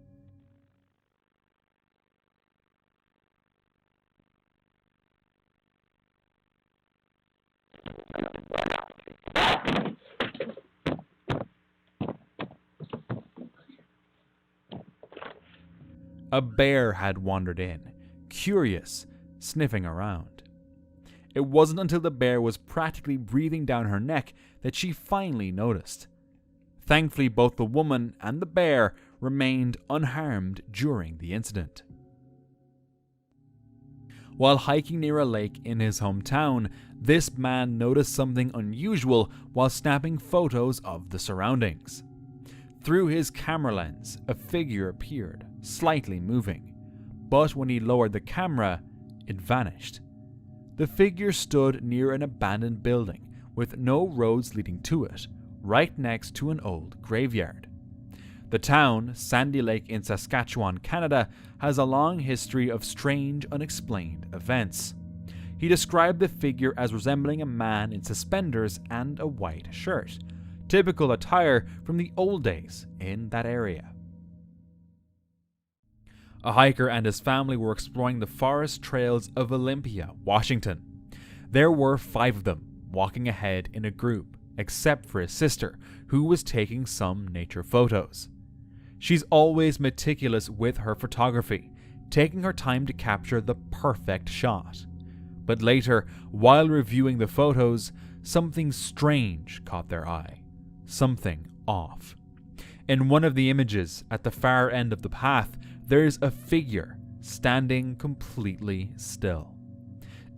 A: A bear had wandered in, curious, sniffing around. It wasn't until the bear was practically breathing down her neck that she finally noticed. Thankfully, both the woman and the bear remained unharmed during the incident. While hiking near a lake in his hometown, this man noticed something unusual while snapping photos of the surroundings. Through his camera lens, a figure appeared, slightly moving, but when he lowered the camera, it vanished. The figure stood near an abandoned building with no roads leading to it, right next to an old graveyard. The town, Sandy Lake in Saskatchewan, Canada, has a long history of strange, unexplained events. He described the figure as resembling a man in suspenders and a white shirt, typical attire from the old days in that area. A hiker and his family were exploring the forest trails of Olympia, Washington. There were 5 of them, walking ahead in a group, except for his sister, who was taking some nature photos. She's always meticulous with her photography, taking her time to capture the perfect shot. But later, while reviewing the photos, something strange caught their eye. Something off. In one of the images, at the far end of the path, there's a figure standing completely still.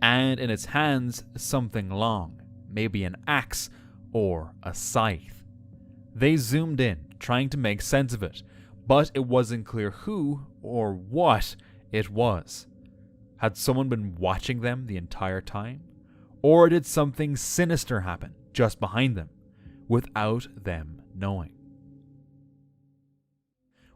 A: And in its hands, something long, maybe an axe or a scythe. They zoomed in, trying to make sense of it, but it wasn't clear who or what it was. Had someone been watching them the entire time? Or did something sinister happen just behind them, without them knowing?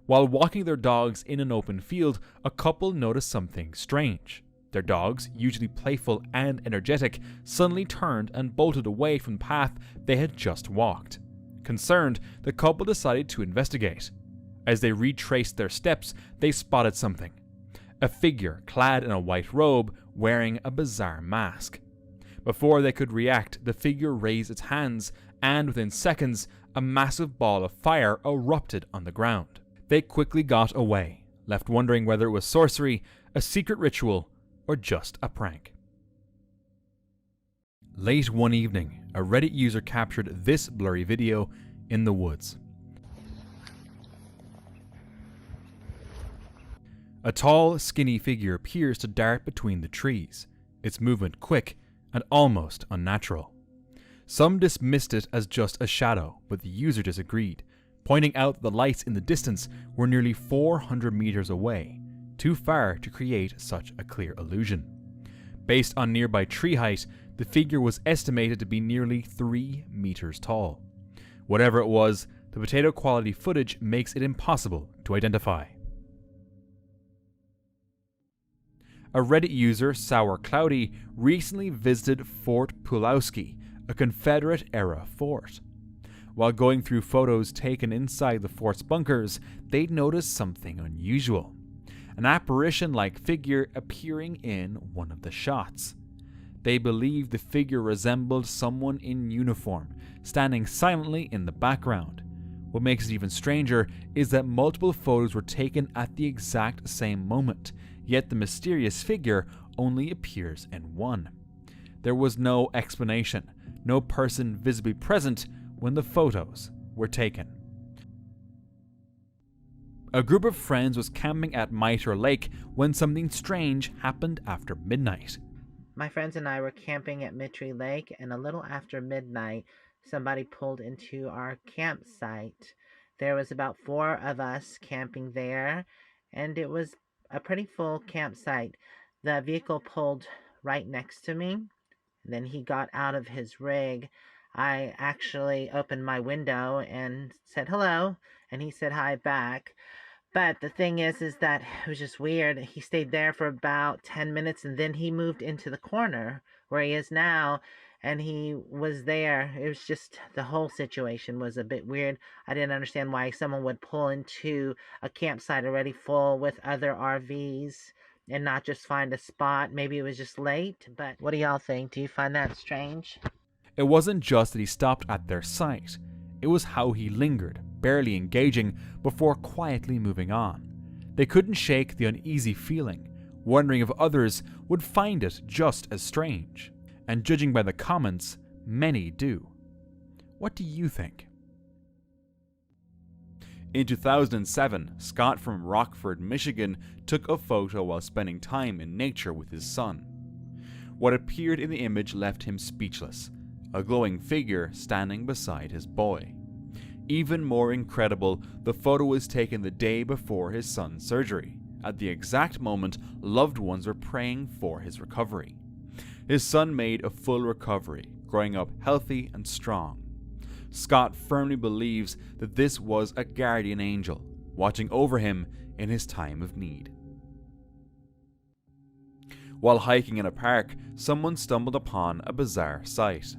A: While walking their dogs in an open field, a couple noticed something strange. Their dogs, usually playful and energetic, suddenly turned and bolted away from the path they had just walked. Concerned, the couple decided to investigate. As they retraced their steps, they spotted something. A figure clad in a white robe, wearing a bizarre mask. Before they could react, the figure raised its hands, and within seconds, a massive ball of fire erupted on the ground. They quickly got away, left wondering whether it was sorcery, a secret ritual, or just a prank. Late one evening, a Reddit user captured this blurry video in the woods. A tall, skinny figure appears to dart between the trees, its movement quick and almost unnatural. Some dismissed it as just a shadow, but the user disagreed, pointing out that the lights in the distance were nearly 400 meters away, too far to create such a clear illusion. Based on nearby tree height, the figure was estimated to be nearly 3 meters tall. Whatever it was, the potato quality footage makes it impossible to identify. A Reddit user, Sour Cloudy, recently visited Fort Pulowski, a Confederate-era fort. While going through photos taken inside the fort's bunkers, they noticed something unusual. An apparition-like figure appearing in one of the shots. They believed the figure resembled someone in uniform, standing silently in the background. What makes it even stranger is that multiple photos were taken at the exact same moment, yet the mysterious figure only appears in one. There was no explanation, no person visibly present when the photos were taken. A group of friends was camping at Mitre Lake when something strange happened after midnight.
J: My friends and I were camping at Mitre Lake, and a little after midnight, somebody pulled into our campsite. There was about 4 of us camping there, and it was a pretty full campsite. The vehicle pulled right next to me. Then he got out of his rig. I actually opened my window and said hello, and he said hi back. But the thing is that it was just weird. He stayed there for about 10 minutes, and then he moved into the corner where he is now, and he was there. It was just, the whole situation was a bit weird. I didn't understand why someone would pull into a campsite already full with other RVs and not just find a spot. Maybe it was just late, but what do y'all think? Do you find that strange?
A: It wasn't just that he stopped at their site. It was how he lingered, barely engaging, before quietly moving on. They couldn't shake the uneasy feeling, wondering if others would find it just as strange. And judging by the comments, many do. What do you think? In 2007, Scott from Rockford, Michigan, took a photo while spending time in nature with his son. What appeared in the image left him speechless, a glowing figure standing beside his boy. Even more incredible, the photo was taken the day before his son's surgery, at the exact moment loved ones were praying for his recovery. His son made a full recovery, growing up healthy and strong. Scott firmly believes that this was a guardian angel, watching over him in his time of need. While hiking in a park, someone stumbled upon a bizarre sight.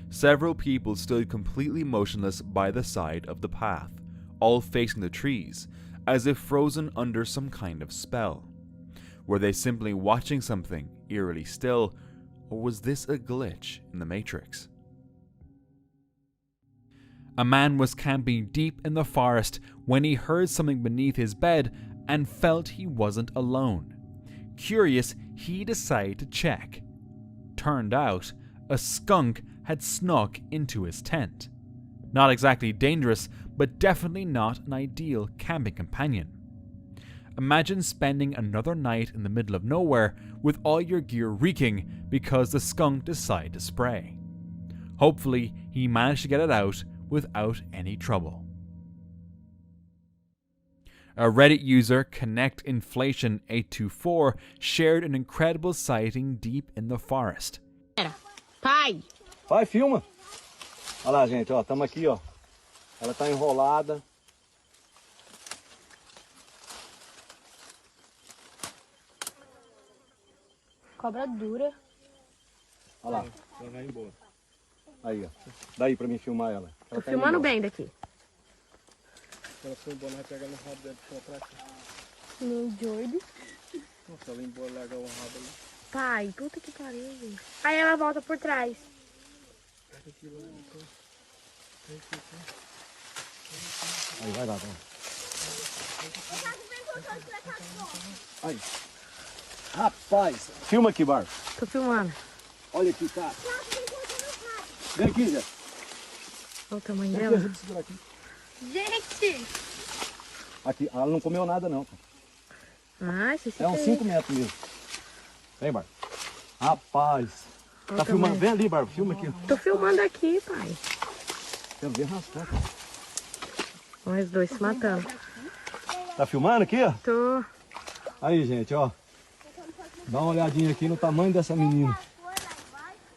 A: Several people stood completely motionless by the side of the path, all facing the trees, as if frozen under some kind of spell. Were they simply watching something eerily still, or was this a glitch in the Matrix? A man was camping deep in the forest when he heard something beneath his bed and felt he wasn't alone. Curious, he decided to check. Turned out, a skunk had snuck into his tent. Not exactly dangerous, but definitely not an ideal camping companion. Imagine spending another night in the middle of nowhere with all your gear reeking because the skunk decided to spray. Hopefully, he managed to get it out without any trouble. A Reddit user, ConnectInflation824, shared an incredible sighting deep in the forest.
E: Pai! Pai, filma! Olha lá, gente, ó, tamo aqui, ó. Ela tá enrolada.
B: Cobra dura.
E: Olha lá. Ela vai embora. Aí, ó. Daí pra mim filmar ela.
B: Tô filmando bem daqui.
F: Ela foi embora, vai pegar no rabo dela e puxar pra cá.
B: Meu doido.
F: Nossa, ela ia embora, largar o rabo ali.
B: Pai, puta que pariu, gente. Aí ela volta por trás.
F: Pega aqui, lá depois.
E: Aí, vai lá, vai. Aí. Rapaz, filma aqui, Bar.
B: Tô filmando.
E: Olha aqui, cara. Vem aqui, Zé.
B: Olha o tamanho dela.
E: Aqui.
B: Gente!
E: Aqui, ela não comeu nada, não.
B: Ah, isso
E: é uns 5 metros mesmo. Vem, Bar. Rapaz.
B: Olha
E: Tá
B: o
E: filmando?
B: tamanho.
E: Vem ali, Bar. Filma aqui.
B: Tô filmando aqui, pai.
E: Quero ver raspar.
B: Olha os dois se matando.
E: Tá filmando aqui, ó?
B: Tô.
E: Aí, gente, ó. Dá uma olhadinha aqui no tamanho dessa menina.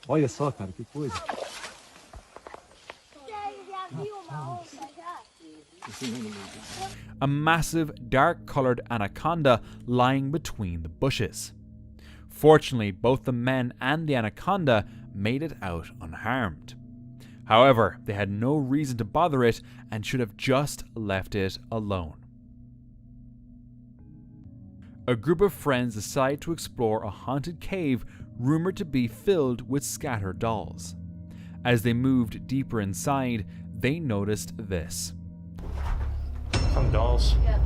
E: Olha só, cara, que coisa.
A: A massive, dark-colored anaconda lying between the bushes. Fortunately, both the men and the anaconda made it out unharmed. However, they had no reason to bother it and should have just left it alone. A group of friends decide to explore a haunted cave rumored to be filled with scattered dolls. As they moved deeper inside, they noticed this.
K: Some dolls.
B: Yep.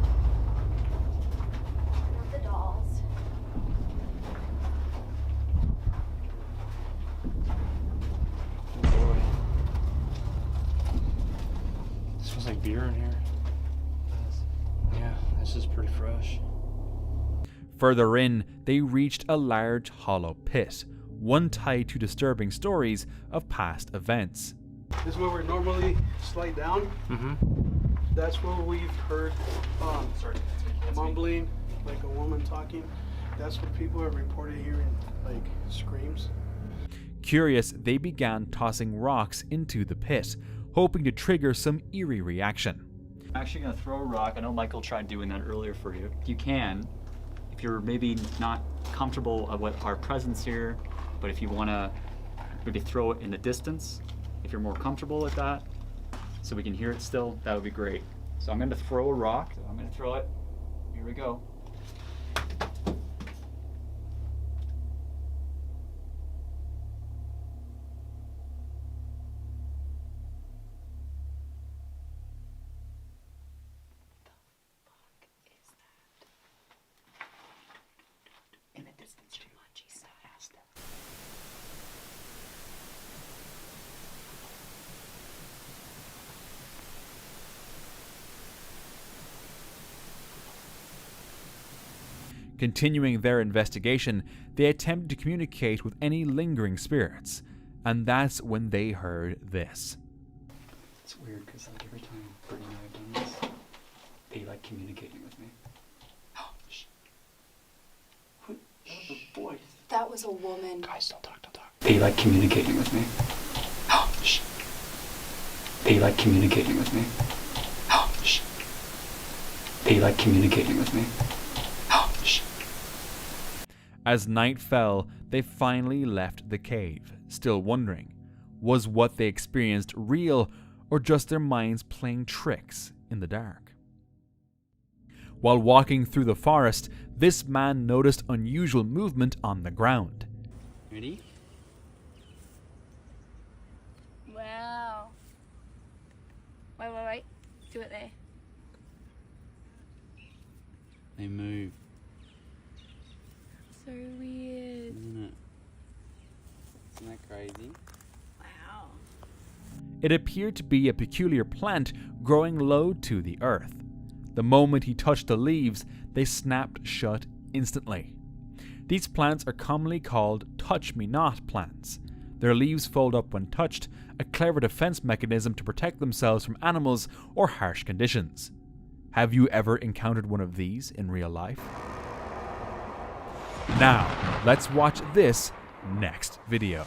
B: Not the dolls.
K: Boy. It smells like beer in here. Yeah, this is pretty fresh.
A: Further in, they reached a large hollow pit, one tied to disturbing stories of past events.
W: This is where we normally slide down. That's where we've heard mumbling, like a woman talking. That's what people have reported hearing, like screams.
A: Curious, they began tossing rocks into the pit, hoping to trigger some eerie reaction.
X: I'm actually going to throw a rock. I know Michael tried doing that earlier for you. You can, if you're maybe not comfortable with our presence here, but if you want to maybe throw it in the distance, if you're more comfortable with that, so we can hear it still, that would be great. So I'm going to throw a rock. So I'm going to throw it. Here we go. In the distance, too much. He's fast.
A: Continuing their investigation, they attempted to communicate with any lingering spirits, and that's when they heard this.
X: It's weird because like every time Brittany and I have done this, they like communicating with me. Shh. What was the voice?
Y: That was a woman.
X: Guys, don't talk, don't talk. They like communicating with me. Shh. They like communicating with me. Shh. They like communicating with me. Shh.
A: As night fell, they finally left the cave, still wondering, was what they experienced real or just their minds playing tricks in the dark? While walking through the forest, this man noticed unusual movement on the ground.
X: Ready?
B: do it there.
C: They move.
B: So weird.
C: Isn't it? Isn't that crazy?
B: Wow.
A: It appeared to be a peculiar plant growing low to the earth. The moment he touched the leaves, they snapped shut instantly. These plants are commonly called touch-me-not plants. Their leaves fold up when touched, a clever defense mechanism to protect themselves from animals or harsh conditions. Have you ever encountered one of these in real life? Now, let's watch this next video.